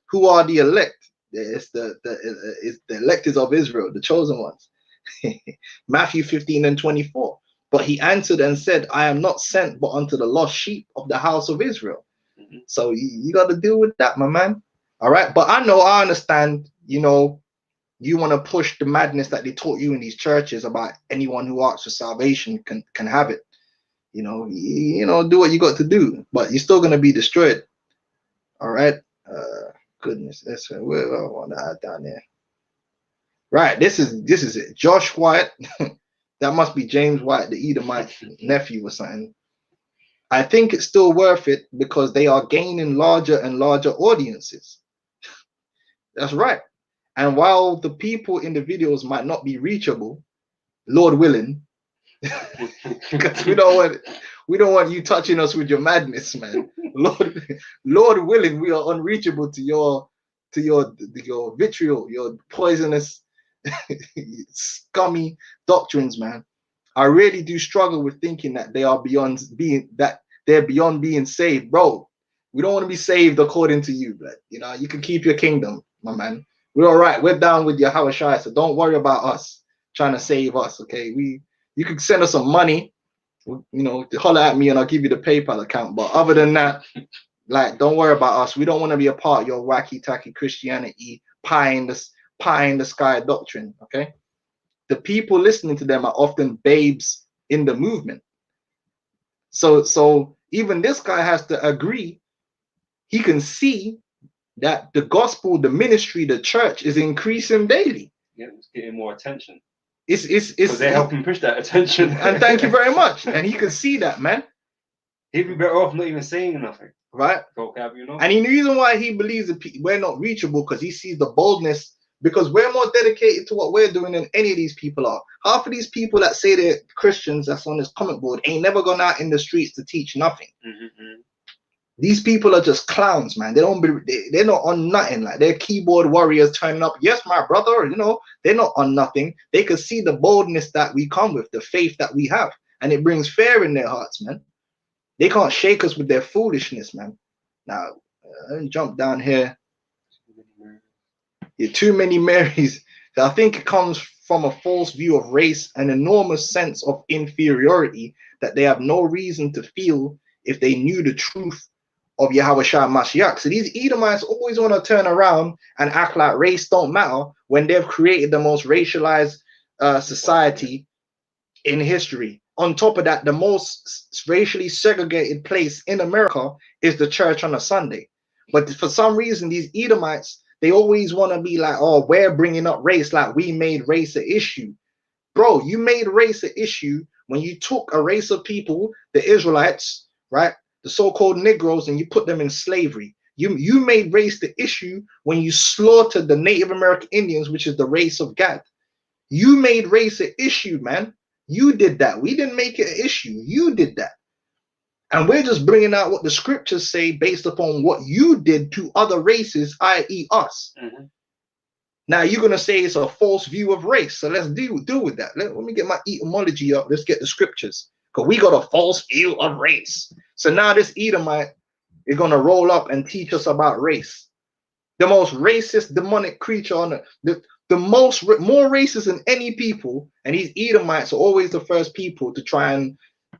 who are the elect? It's the elect is of Israel, the chosen ones. Matthew 15 and 24. But he answered and said, I am not sent but unto the lost sheep of the house of Israel. Mm-hmm. So you got to deal with that, my man. All right. But I understand, you know, you want to push the madness that they taught you in these churches about anyone who asks for salvation can have it. You know, do what you got to do, but you're still going to be destroyed. All right. Goodness. That's where I want to add down there. Right. This is it. Josh White. That must be James White, the Edomite nephew or something. I think it's still worth it because they are gaining larger and larger audiences. That's right. And while the people in the videos might not be reachable, Lord willing, because we don't want you touching us with your madness, man. Lord willing, we are unreachable to your vitriol, your poisonous, scummy doctrines, man. I really do struggle with thinking that they are beyond being saved, bro. We don't want to be saved according to you, but you can keep your kingdom, my man. We're all right. We're down with Yahawashi, so don't worry about us trying to save us. Okay, you can send us some money, to holler at me and I'll give you the PayPal account. But other than that, like, don't worry about us. We don't want to be a part of your wacky tacky Christianity pie in the sky doctrine. Okay, the people listening to them are often babes in the movement. So even this guy has to agree. He can see that the gospel, the ministry, the church is increasing daily. Yeah, it's getting more attention. It's they're helping push that attention. And thank you very much. And he can see that, man. He'd be better off not even saying nothing. Right? And the reason why he believes that we're not reachable because he sees the boldness, because we're more dedicated to what we're doing than any of these people are. Half of these people that say they're Christians that's on this comment board ain't never gone out in the streets to teach nothing. Mm-hmm. These people are just clowns, man. They're not on nothing. Like, they're keyboard warriors turning up. Yes, my brother, they're not on nothing. They can see the boldness that we come with, the faith that we have, and it brings fear in their hearts, man. They can't shake us with their foolishness, man. Now, let me jump down here. Yeah, too many Marys. I think it comes from a false view of race, an enormous sense of inferiority that they have no reason to feel if they knew the truth of Yahawashi Mashiach. So these Edomites always want to turn around and act like race don't matter when they've created the most racialized society in history. On top of that, the most racially segregated place in America is the church on a Sunday. But for some reason, these Edomites, they always want to be like, oh, we're bringing up race, like we made race an issue. Bro, you made race an issue when you took a race of people, the Israelites, right? The so-called Negroes, and you put them in slavery. You made race the issue when you slaughtered the Native American Indians, which is the race of Gad. You made race an issue, man. You did that. We didn't make it an issue. You did that. And we're just bringing out what the scriptures say based upon what you did to other races, i.e. us. Mm-hmm. Now, you're going to say it's a false view of race. So let's deal with that. Let me get my etymology up. Let's get the scriptures. Because we got a false view of race. So now this Edomite is going to roll up and teach us about race. The most racist, demonic creature on the more racist than any people. And these Edomites are always the first people to try and,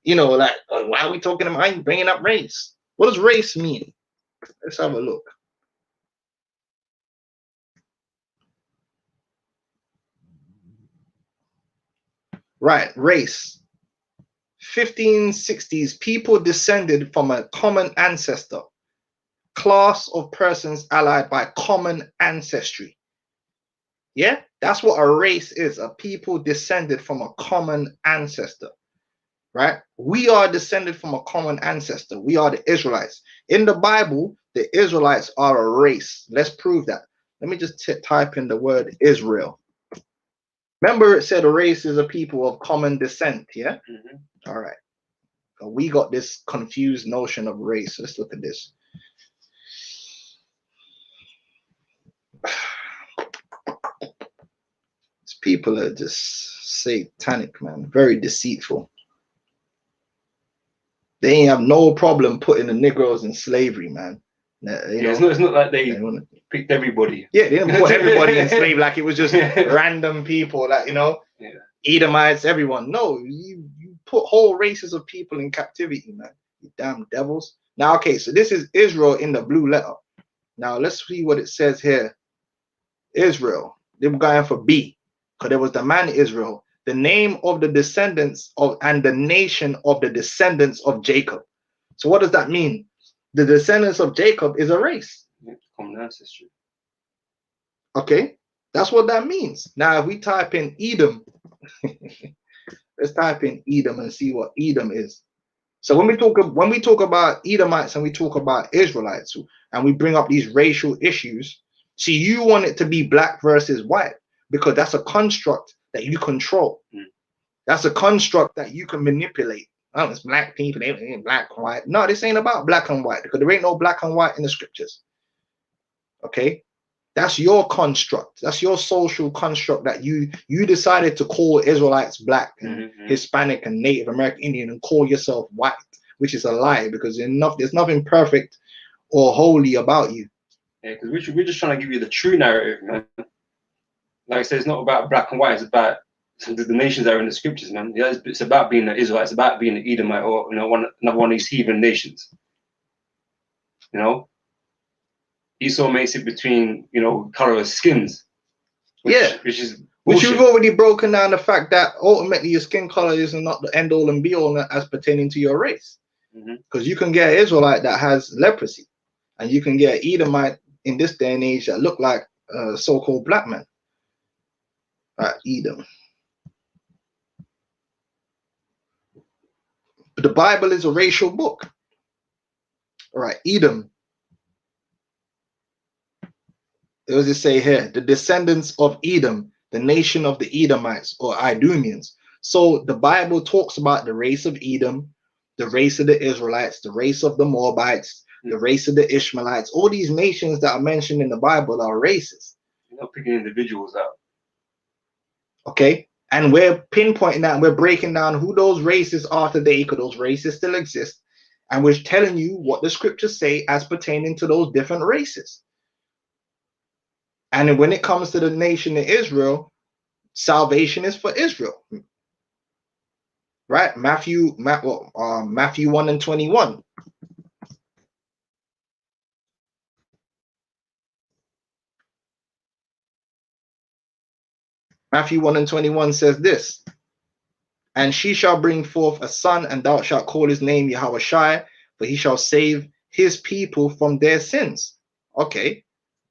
you know, like, why are we talking about, why are you bringing up race? What does race mean? Let's have a look. Right, race. 1560s, people descended from a common ancestor, class of persons allied by common ancestry. Yeah, that's what a race is, a people descended from a common ancestor, right? We are descended from a common ancestor. We are the Israelites. In the Bible, the Israelites are a race. Let's prove that. Let me just type in the word Israel. Remember, it said a race is a people of common descent, yeah? All right. So we got this confused notion of race. Let's look at this. These people are just satanic, man. Very deceitful. They ain't have no problem putting the Negroes in slavery, man. It's not like they picked everybody. Yeah, they didn't put everybody in slavery like it was just random people, like, you know, Edomites, everyone. No, you put whole races of people in captivity, man. You damn devils. Now, okay, so this is Israel in the blue letter. Now, let's see what it says here. Israel. They were going for B, because there was the man Israel, the name of the descendants of, and the nation of the descendants of Jacob. So what does that mean? The descendants of Jacob is a race. Common ancestry. Okay, that's what that means. Now, if we type in Edom, let's type in Edom and see what Edom is. So when we talk about Edomites and we talk about Israelites and we bring up these racial issues, see, you want it to be black versus white because that's a construct that you control. That's a construct that you can manipulate. Oh, it's black people, they ain't black and white. No, this ain't about black and white because there ain't no black and white in the scriptures. Okay, that's your construct. That's your social construct that you decided to call Israelites black and Hispanic and Native American Indian and call yourself white, which is a lie because there's nothing perfect or holy about you. Yeah, because we're just trying to give you the true narrative, man. Like I said, it's not about black and white. It's about the nations that are in the scriptures, man. Yeah, it's about being an Israelite. It's about being an Edomite or, you know, another one of these heathen nations. You know, Esau makes it between, you know, color of skins. Which you've already broken down the fact that ultimately your skin color is not the end all and be all as pertaining to your race. Because you can get an Israelite that has leprosy, and you can get an Edomite in this day and age that look like a so-called black man. All right, Edom. But the Bible is a racial book. All right, Edom. What does it say here? The descendants of Edom, the nation of the Edomites or Idumeans. So the Bible talks about the race of Edom, the race of the Israelites, the race of the Moabites, the race of the Ishmaelites. All these nations that are mentioned in the Bible are races. You're not picking individuals out. Okay, and we're pinpointing that, and we're breaking down who those races are today, because those races still exist, and we're telling you what the scriptures say as pertaining to those different races. And when it comes to the nation of Israel, salvation is for Israel, right? Matthew 1:21. Matthew 1:21 says this: and she shall bring forth a son, and thou shalt call his name Yahawashi, for he shall save his people from their sins. Okay,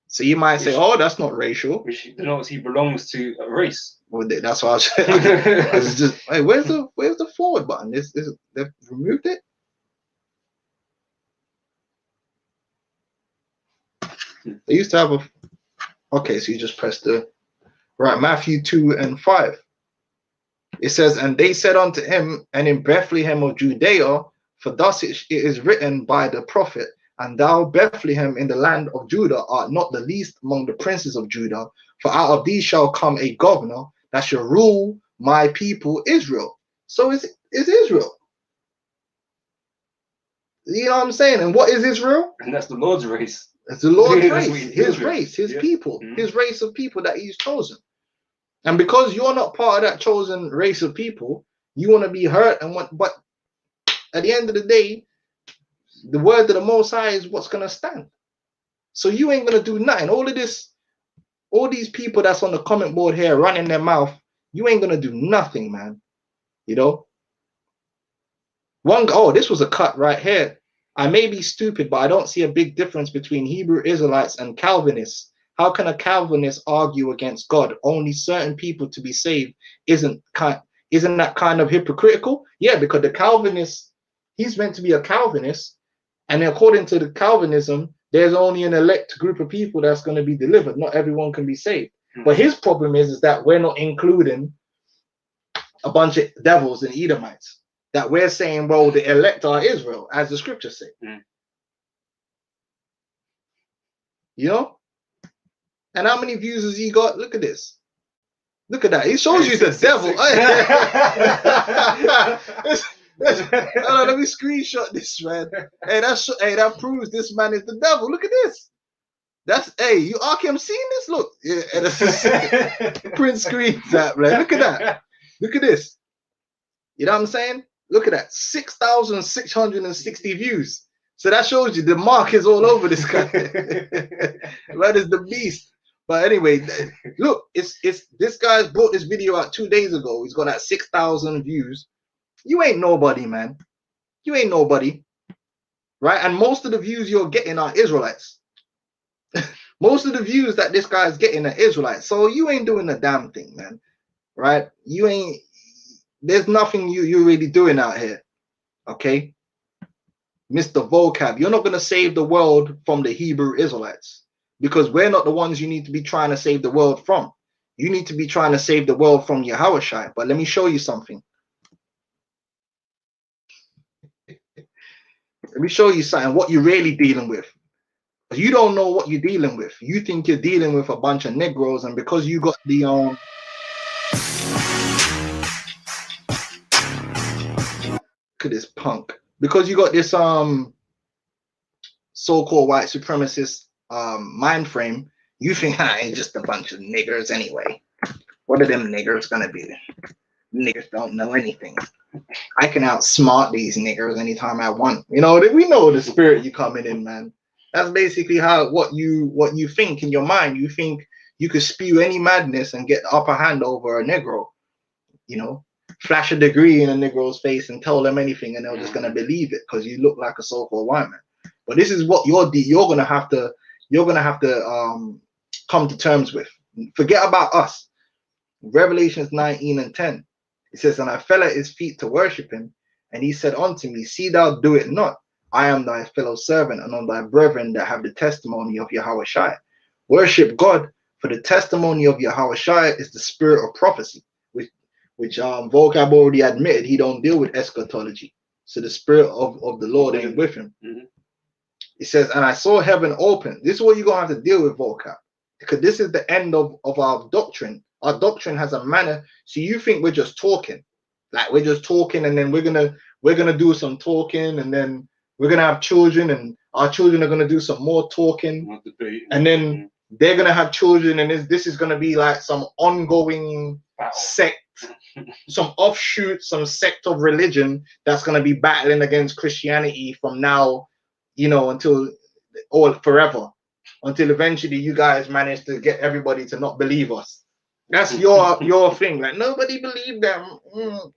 so you might say, oh, that's not racial. Which denotes he belongs to a race. Well, that's what I was saying. I was just, hey, where's the forward button? They've removed it. They used to have a. Okay, so you just press the. Right, Matthew 2:5. It says, and they said unto him, and in Bethlehem of Judea, for thus it is written by the prophet, and thou, Bethlehem, in the land of Judah, art not the least among the princes of Judah, for out of these shall come a governor that shall rule my people Israel. So it's Israel. You know what I'm saying? And what is Israel? And that's the Lord's race. It's the Lord's race, his race, his people, his race of people that he's chosen. And because you're not part of that chosen race of people, you want to be hurt and what? But at the end of the day, the word of the Most High is what's gonna stand. So you ain't gonna do nothing. All of this, all these people that's on the comment board here running their mouth, you ain't gonna do nothing, man. You know. Oh, this was a cut right here. I may be stupid, but I don't see a big difference between Hebrew Israelites and Calvinists. How can a Calvinist argue against God? Only certain people to be saved. Isn't that kind of hypocritical? Yeah, because the Calvinist, he's meant to be a Calvinist, and according to the Calvinism, there's only an elect group of people that's going to be delivered. Not everyone can be saved. But his problem is that we're not including a bunch of devils and Edomites. That we're saying, well, the elect are Israel, as the scriptures say. You know? And how many views has he got? Look at this. Look at that. He shows you the devil. Let me screenshot this, man. Hey, that proves this man is the devil. Look at this. That's you Arkham seen this? Look. Yeah, print screen that, man. Look at that. Look at this. You know what I'm saying? Look at that. 6,660 views. So that shows you the mark is all over this guy. That is the beast. But anyway, look, it's this guy's brought this video out 2 days ago. He's got that 6,000 views. You ain't nobody, man. You ain't nobody. Right? And most of the views you're getting are Israelites. Most of the views that this guy's getting are Israelites. So you ain't doing a damn thing, man. Right? You ain't, there's nothing you're really doing out here. Okay? Mr. Vocab, you're not going to save the world from the Hebrew Israelites. Because we're not the ones you need to be trying to save the world from. You need to be trying to save the world from Yahawashi. But let me show you something. Let me show you something, what you're really dealing with. You don't know what you're dealing with. You think you're dealing with a bunch of Negroes, and because you got the look at this punk. Because you got this so-called white supremacist mind frame, you think I ain't just a bunch of niggers anyway. What are them niggers gonna be? Niggers don't know anything. I can outsmart these niggers anytime I want. You know, we know the spirit you coming in, man. That's basically how what you think in your mind. You think you could spew any madness and get the upper hand over a Negro. You know, flash a degree in a Negro's face and tell them anything, and they're just gonna believe it because you look like a so-called white man. But this is what you're gonna have to come to terms with. Forget about us. Revelations 19:10. It says, and I fell at his feet to worship him, and he said unto me, see thou do it not. I am thy fellow servant and on thy brethren that have the testimony of Yahawashi. Worship God, for the testimony of Yahawashi is the spirit of prophecy, which Vocab already admitted he don't deal with eschatology. So the spirit of the Lord ain't with him. It says, and I saw heaven open. This is what you're going to have to deal with, Vocab, because this is the end of our doctrine. Our doctrine has a manner. So you think we're just talking, like we're just talking, and then we're gonna do some talking, and then we're gonna have children, and our children are gonna do some more talking, and then they're gonna have children, and this is gonna be like some ongoing sect, some offshoot, some sect of religion that's gonna be battling against Christianity from now, you know, until forever, until eventually you guys manage to get everybody to not believe us. That's your thing. Like nobody believed them.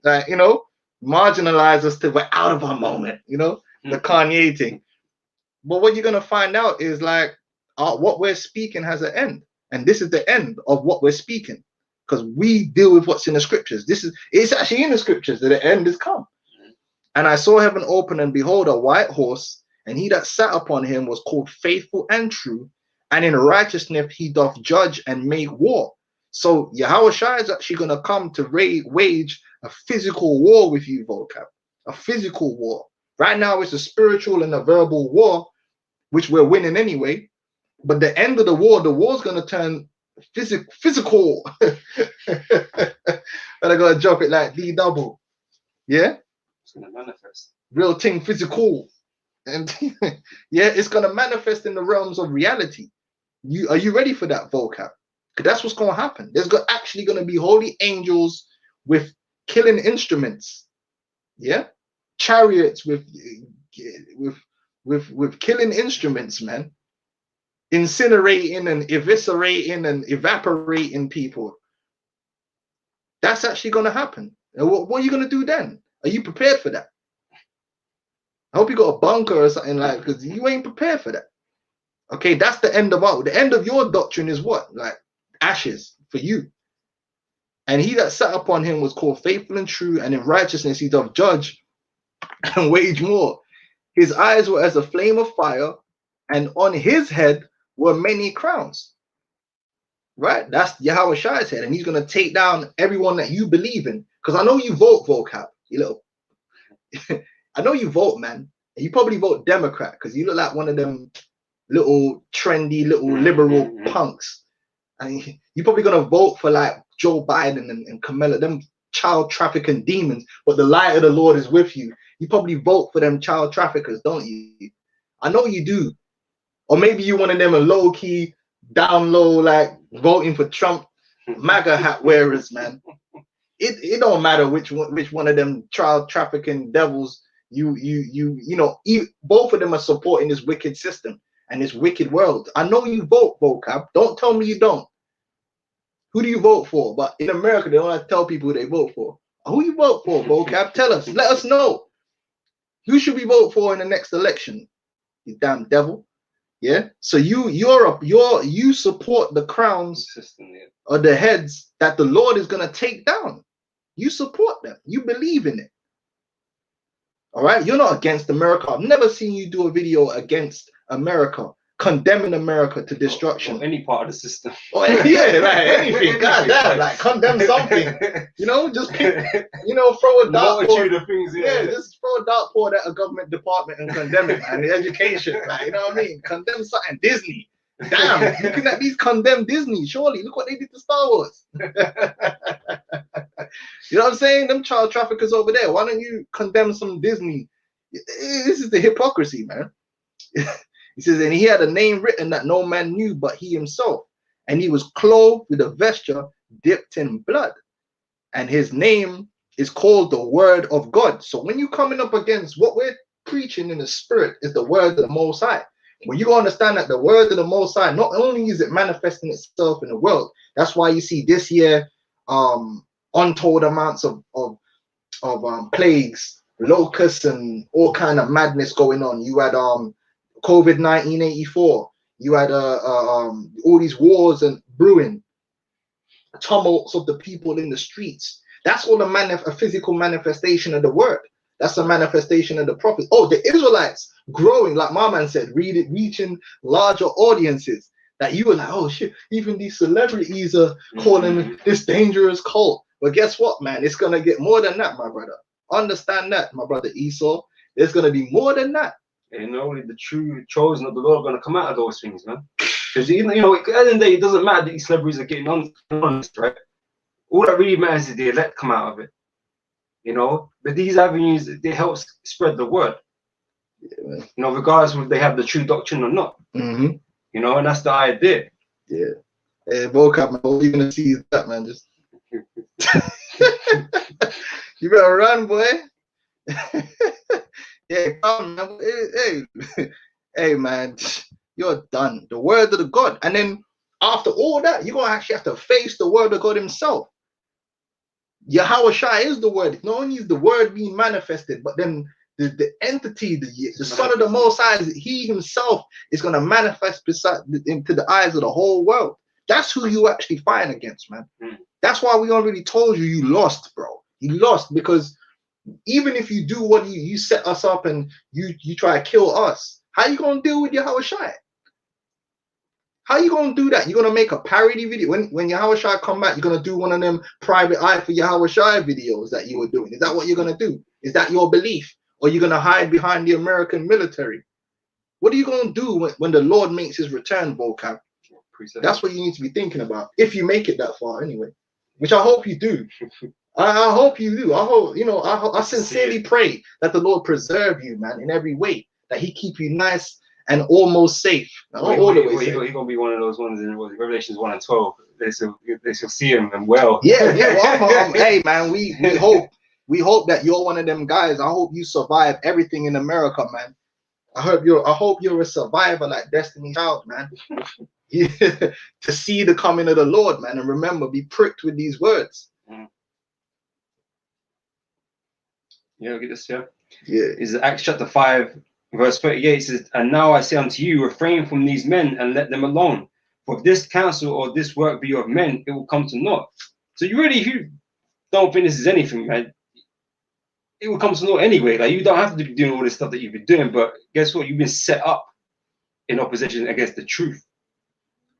Like, you know, marginalize us till we're out of our moment. You know, the Kanye thing. But what you're gonna find out is like what we're speaking has an end, and this is the end of what we're speaking, because we deal with what's in the scriptures. It's actually in the scriptures that the end has come. And I saw heaven open, and behold, a white horse, and he that sat upon him was called Faithful and True, and in righteousness he doth judge and make war. So Yahawashi is actually going to come to wage a physical war with you, Vocab. A physical war. Right now it's a spiritual and a verbal war, which we're winning anyway. But the end of the war's going to turn physical. And I got to drop it like D double. Yeah? It's going to manifest. Real thing, physical. And yeah, it's going to manifest in the realms of reality. Are you ready for that, Vocab? That's what's going to happen. There's actually going to be holy angels with killing instruments. Yeah, chariots with killing instruments, man, incinerating and eviscerating and evaporating people. That's actually going to happen. And what are you going to do then? Are you prepared for that? I hope you got a bunker or something, like, because you ain't prepared for that. Okay, that's the end of all. The end of your doctrine is what? Like ashes for you. And he that sat upon him was called faithful and true, and in righteousness he doth judge and wage war. His eyes were as a flame of fire, and on his head were many crowns. Right? That's Yahawashi's head, and he's going to take down everyone that you believe in. Because I know you vote, vocab, you little. I know you vote, man. And you probably vote Democrat because you look like one of them little trendy little liberal punks. And you're probably going to vote for like Joe Biden and Kamala, them child trafficking demons, but the light of the Lord is with you. You probably vote for them child traffickers, don't you? I know you do. Or maybe you one of them a low-key, down low, like voting for Trump MAGA hat wearers, man. It don't matter which one of them child trafficking devils you know, both of them are supporting this wicked system and this wicked world. I know you vote, vocab. Don't tell me you don't. Who do you vote for? But in America, they don't have to tell people who they vote for. Who you vote for, vocab? Tell us. Let us know. Who should we vote for in the next election? You damn devil. Yeah. So you support the crowns or the heads that the Lord is gonna take down. You support them. You believe in it. All right. You're not against America. I've never seen you do a video against America, condemning America to destruction. Or any part of the system. Or yeah, like anything. God damn, like condemn something. You know, just pick, you know, throw a dartboard. Yeah, just throw a dartboard at a government department and condemn it, man. The education, like, you know what I mean? Condemn something. Disney. Damn, looking at these condemn Disney. Surely, look what they did to Star Wars. You know what I'm saying? Them child traffickers over there. Why don't you condemn some Disney? This is the hypocrisy, man. He says, and he had a name written that no man knew but he himself. And he was clothed with a vesture dipped in blood. And his name is called the Word of God. So when you're coming up against what we're preaching in the spirit is the Word of the Most High. When you understand that the Word of the Most High, not only is it manifesting itself in the world, that's why you see this year untold amounts of plagues, locusts, and all kind of madness going on. You had COVID-19 84. You had all these wars and brewing, tumults of the people in the streets. That's all a physical manifestation of the word. That's a manifestation of the prophet. Oh, the Israelites growing, like my man said, reaching larger audiences. That you were like, oh shit, even these celebrities are calling this dangerous cult. But guess what, man? It's gonna get more than that, my brother. Understand that, my brother Esau. There's gonna be more than that. And only the true chosen of the Lord are going to come out of those things, man. Because, you know, at the end of the day, it doesn't matter that these celebrities are getting honest, right? All that really matters is the elect come out of it. You know? But these avenues, they help spread the word. Yeah, you know, regardless of if they have the true doctrine or not. You know, and that's the idea. Yeah. Hey, vocab, man, all you're going to see is that, man. Just you better run, boy. Yeah, come, man. Hey, man, you're done. The word of the God. And then after all that, you're going to actually have to face the word of God himself. Yahawashi is the word. Not only is the word being manifested, but then the entity, the Son of the Most High, he himself is going to manifest into the eyes of the whole world. That's who you actually fight against, man. That's why we already told you you lost, bro. You lost because even if you do what you set us up and you try to kill us, how you gonna deal with Yahawashi? How you gonna do that? You're gonna make a parody video when Yahawashi come back. You're gonna do one of them private eye for Yahawashi videos that you were doing. Is that what you're gonna do? Is that your belief, or you're gonna hide behind the American military? What are you gonna do when the Lord makes his return, vocab? That's what you need to be thinking about if you make it that far, anyway. Which I hope you do. I hope you do. I hope, you know, I sincerely pray that the Lord preserve you, man, in every way. That he keep you nice and almost safe. Not all the way safe. He's going to be one of those ones in Revelations 1 and 12. They shall see him and well. Yeah. Well, hey, man, we we hope that you're one of them guys. I hope you survive everything in America, man. I hope you're a survivor like Destiny Child, man. Yeah, to see the coming of the Lord, man. And remember, be pricked with these words. Yeah, look at this, yeah. Yeah. Is Acts chapter 5, verse 38 says, and now I say unto you, refrain from these men and let them alone. For if this counsel or this work be of men, it will come to naught. So you really, if you don't think this is anything, man, it will come to naught anyway. Like, you don't have to be doing all this stuff that you've been doing, but guess what? You've been set up in opposition against the truth.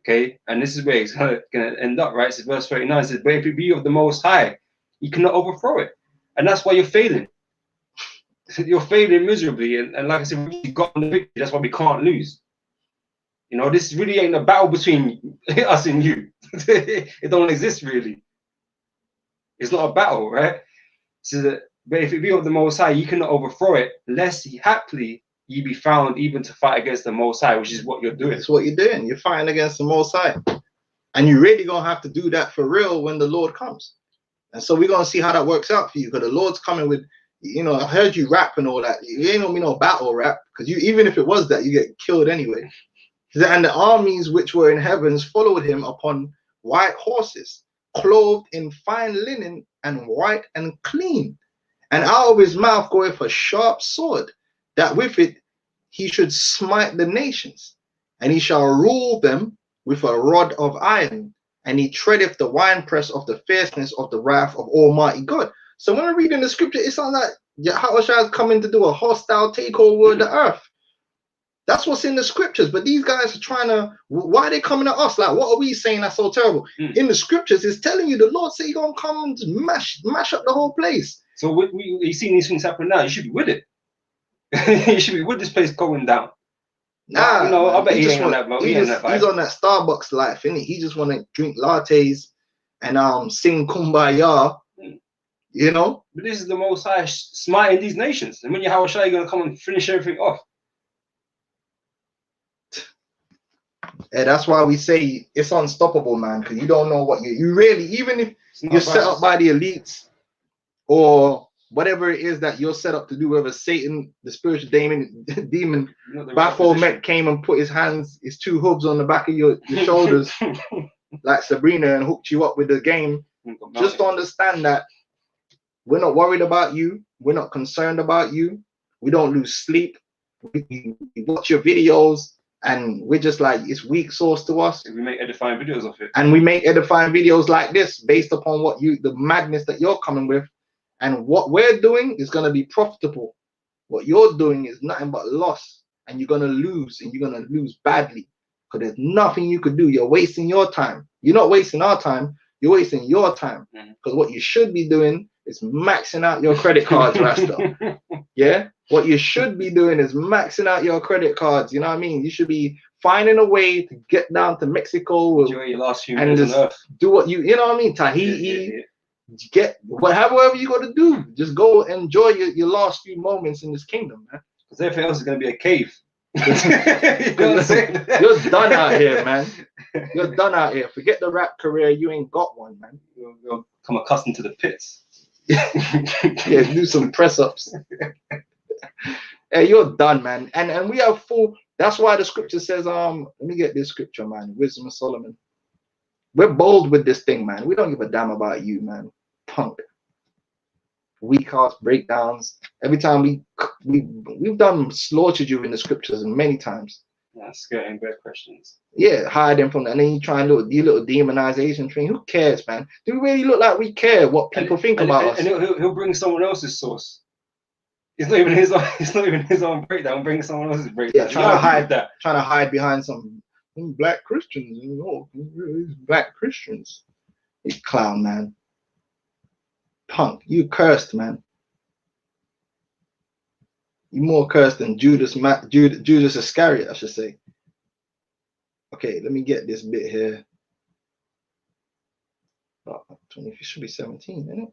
Okay, and this is where it's going to end up, right? So verse 39 says, but if it be of the Most High, you cannot overthrow it. And that's why you're failing. You're failing miserably. And like I said, we got the victory. That's why we can't lose. You know, this really ain't a battle between us and you. It don't exist, really. It's not a battle, right? So that, but if it be of the Most High, you cannot overthrow it, lest haply ye be found even to fight against the Most High, which is what you're doing. That's what you're doing. You're fighting against the Most High. And you're really going to have to do that for real when the Lord comes. And so we're going to see how that works out for you, because the Lord's coming with, you know, I heard you rap and all that. You ain't going to be no battle rap, because you, even if it was that, you get killed anyway. And the armies which were in heavens followed him upon white horses, clothed in fine linen and white and clean. And out of his mouth goeth a sharp sword, that with it he should smite the nations, and he shall rule them with a rod of iron, and he treadeth the winepress of the fierceness of the wrath of Almighty God. So when I read in the scripture, it sounds like Yahawashi is coming to do a hostile takeover of the earth. That's what's in the scriptures. But these guys are trying to, why are they coming at us? Like, what are we saying that's so terrible? In the scriptures, it's telling you the Lord said he's going to come and just mash up the whole place. So you seen these things happen now, you should be with it. You should be with this place going down. Nah, you know, I bet he's on that, but he's on that Starbucks life, innit? He just want to drink lattes and sing Kumbaya, you know? But this is the Most High smiting these nations. And when Yahawashi, you're going to come and finish everything off. Yeah, that's why we say it's unstoppable, man, because you don't know what you really, even if you're set up by the elites or whatever it is that you're set up to do, whether Satan, the spiritual demon Baphomet came and put his two hooves on the back of your shoulders like Sabrina and hooked you up with the game. Just understand that we're not worried about you. We're not concerned about you. We don't lose sleep. We watch your videos and we're just like, it's weak sauce to us. We make edifying videos of it. And we make edifying videos like this based upon what the madness that you're coming with. And what we're doing is going to be profitable. What you're doing is nothing but loss. And you're going to lose, and you're going to lose badly. Because there's nothing you could do. You're wasting your time. You're not wasting our time. You're wasting your time. Because what you should be doing is maxing out your credit cards, Rasta. Yeah? What you should be doing is maxing out your credit cards. You know what I mean? You should be finding a way to get down to Mexico. Enjoy your last few minutes on Earth. Do what you know what I mean? Tahiti. Get whatever you got to do. Just go enjoy your last few moments in this kingdom, man. Because everything else is going to be a cave. You know what I'm saying? You're done out here, man. You're done out here. Forget the rap career. You ain't got one, man. You'll come accustomed to the pits. Yeah, do some press ups. Hey, you're done, man. And we have full. That's why the scripture says, let me get this scripture, man. Wisdom of Solomon. We're bold with this thing, man. We don't give a damn about you, man. Punk. Weak ass breakdowns. Every time we've done slaughtered you in the scriptures many times. Yeah, skirting bad questions. Yeah, hiding from that. And then you try and look your little demonization thing. Who cares, man? Do we really look like we care what people think about us? And he'll bring someone else's source. It's not even his own. It's not even his own breakdown. Bring someone else's breakdown. Yeah, trying to hide behind some black Christians. You know, black Christians. You clown, man. Punk, you cursed, man. You more cursed than Judas Iscariot, I should say. Okay, let me get this bit here. Oh, 20, it should be 17, isn't it?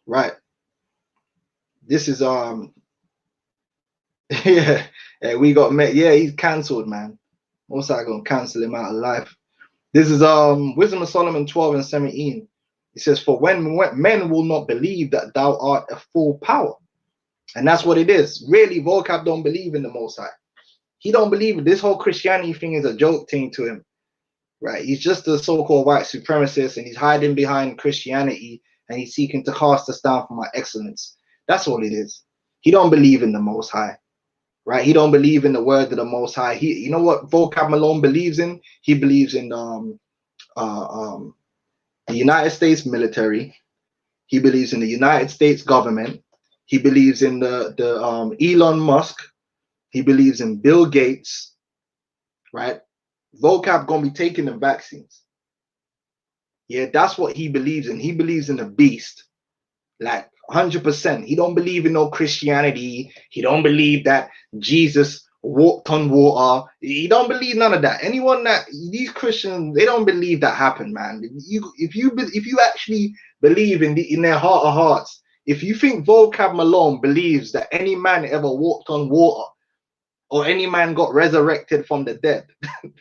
Right. This is yeah, we got met. Yeah, he's cancelled, man. Also, I'm gonna cancel him out of life. This is Wisdom of Solomon 12 and 17. It says, for when men will not believe that thou art a full power. And that's what it is. Really, vocab don't believe in the Most High. He don't believe it. This whole Christianity thing is a joke thing to him, right? He's just a so-called white supremacist, and he's hiding behind Christianity, and he's seeking to cast us down from our excellence. That's all it is. He don't believe in the Most High, right? He don't believe in the word of the Most High. You know what vocab Malone believes in? He believes in the United States military. He believes in the United States government. He believes in the Elon Musk. He believes in Bill Gates, right? Vocab gonna be taking the vaccines. Yeah, that's what he believes in. He believes in the beast, like 100%. He don't believe in no Christianity. He don't believe that Jesus walked on water. He don't believe none of that. Anyone that these Christians, they don't believe that happened, man. If you actually believe in their heart of hearts, if you think vocab Malone believes that any man ever walked on water, or any man got resurrected from the dead,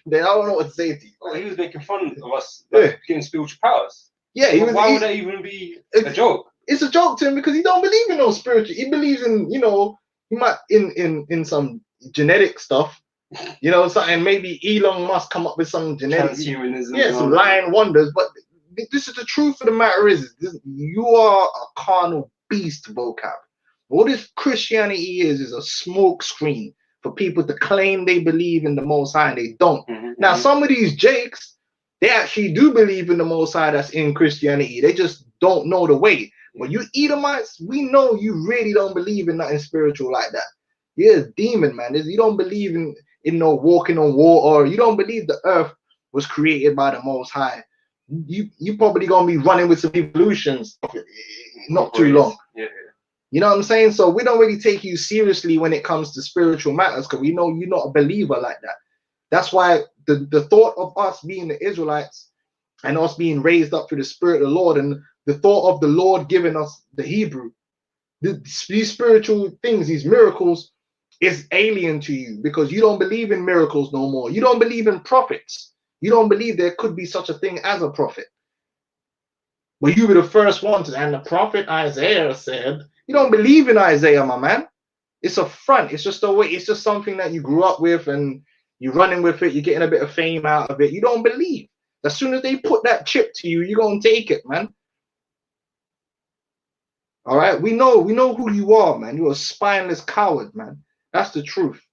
then I don't know what to say to you. Oh, he was making fun of us, like, getting spiritual powers. Yeah, why would that even be a joke? It's a joke to him because he don't believe in no spiritual. He believes in, you know, he might in some genetic stuff, you know, something. Maybe Elon Musk come up with some genetic, transhumanism, some lying wonders. But this is the truth of the matter: you are a carnal beast, vocab. All this Christianity is a smoke screen for people to claim they believe in the Most High and they don't. Now, some of these jakes, they actually do believe in the Most High that's in Christianity. They just don't know the way. But you Edomites, we know you really don't believe in nothing spiritual like that. You're a demon, man. You don't believe in no walking on water. You don't believe the earth was created by the Most High. You probably gonna be running with some evolutions not too long. Yeah. You know what I'm saying? So we don't really take you seriously when it comes to spiritual matters because we know you're not a believer like that. That's why the thought of us being the Israelites and us being raised up through the Spirit of the Lord and the thought of the Lord giving us the Hebrew, these spiritual things, these miracles is alien to you because you don't believe in miracles no more. You don't believe in prophets. You don't believe there could be such a thing as a prophet. But you were the first one to, and the prophet Isaiah said, you don't believe in Isaiah, my man. It's a front. It's just a way. It's just something that you grew up with and you're running with it. You're getting a bit of fame out of it. You don't believe. As soon as they put that chip to you, you're going to take it, man. All right. We know who you are, man. You're a spineless coward, man. That's the truth.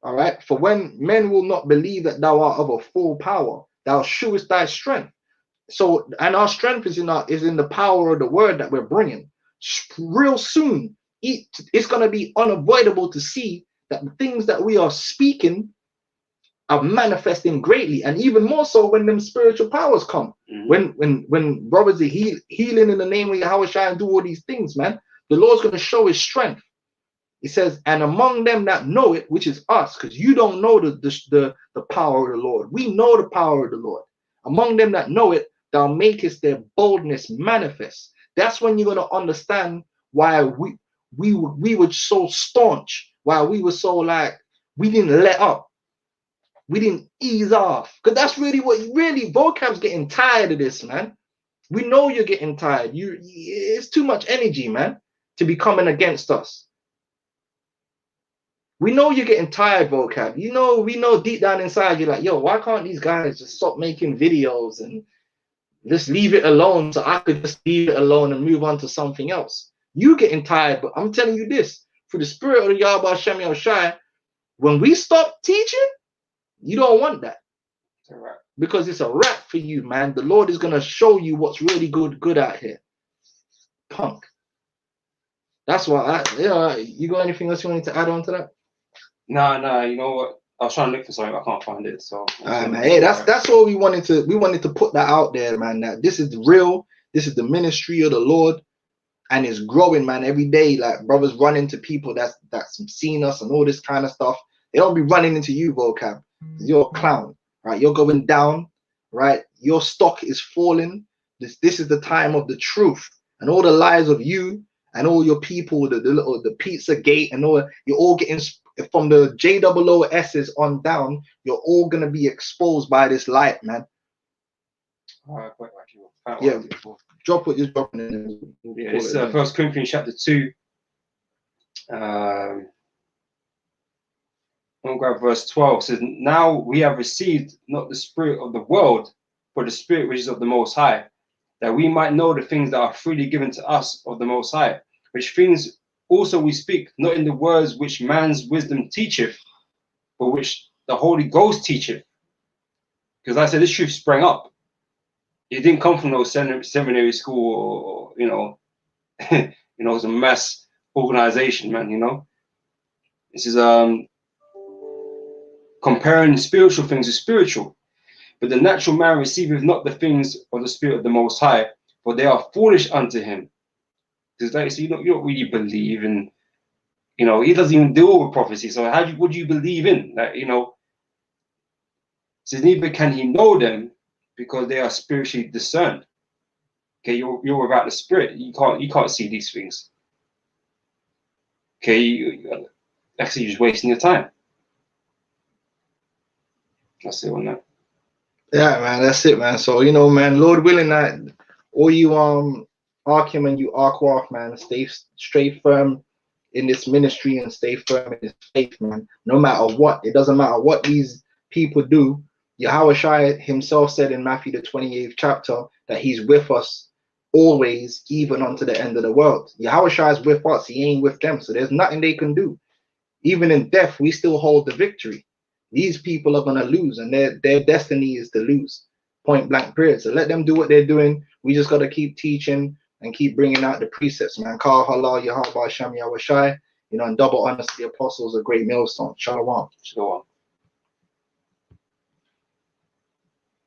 All right. For when men will not believe that thou art of a full power, thou shewest thy strength. So, and our strength is in the power of the word that we're bringing. Real soon, it's going to be unavoidable to see that the things that we are speaking are manifesting greatly, and even more so when them spiritual powers come. When brothers are healing in the name of Yahawashi and do all these things, man, the Lord's going to show his strength. It says, and among them that know it, which is us, because you don't know the power of the Lord. We know the power of the Lord. Among them that know it, thou makest their boldness manifest. That's when you're going to understand why we were so staunch, why we were so like, we didn't let up. We didn't ease off. Because that's really vocab's getting tired of this, man. We know you're getting tired. It's too much energy, man, to be coming against us. We know you're getting tired, vocab. We know deep down inside you're like, yo, why can't these guys just stop making videos and just leave it alone so I could just leave it alone and move on to something else? You getting tired, but I'm telling you this, for the spirit of the YAHAWASHAM Yahawashi, when we stop teaching, you don't want that. It's a wrap. Because it's a wrap for you, man. The Lord is going to show you what's really good out here. Punk. That's why you got anything else you wanted to add on to that? No, you know what? I was trying to look for something, I can't find it. So man. Hey, that's all we wanted to put that out there, man. That this is real. This is the ministry of the Lord, and it's growing, man. Every day, like brothers run into people that's seen us and all this kind of stuff. They don't be running into you, vocab. You're a clown, right? You're going down, right? Your stock is falling. This is the time of the truth, and all the lies of you and all your people, the pizza gate and all, you're all getting. From the JOOS's on down, you're all going to be exposed by this light, man. Yeah. Drop what you're dropping in. Yeah, it's 1 Corinthians chapter 2. I'll grab verse 12. It says, now we have received not the spirit of the world, but the spirit which is of the Most High, that we might know the things that are freely given to us of the Most High, which things also we speak, not in the words which man's wisdom teacheth, but which the Holy Ghost teacheth. Because like I said, this truth sprang up. It didn't come from no seminary school or, you know, it was a mass organization, man, you know. This is comparing spiritual things with spiritual. But the natural man receiveth not the things of the Spirit of the Most High, for they are foolish unto him. Because like so you don't really believe in, you know, he doesn't even deal with prophecy. So what do you believe in? Like, you know, says neither can he know them because they are spiritually discerned. Okay, you're without the Spirit. You can't see these things. Okay, actually you're just wasting your time. That's it on that. Yeah, man, that's it, man. So, you know, man, Lord willing, that all you Arkham and you Arkwalk, man, stay straight firm in this ministry and stay firm in this faith, man. No matter what, it doesn't matter what these people do. Yahawashi himself said in Matthew the 28th chapter that he's with us always, even unto the end of the world. Yahawashi is with us, he ain't with them, so there's nothing they can do. Even in death, we still hold the victory. These people are going to lose, and their destiny is to lose. Point blank period. So let them do what they're doing. We just got to keep teaching and keep bringing out the precepts, man. Kal halal, Yahawah, BaHaSHam, Yahawashi. You know, and double honor to the apostles, a great millstone. Shalom. Shalom.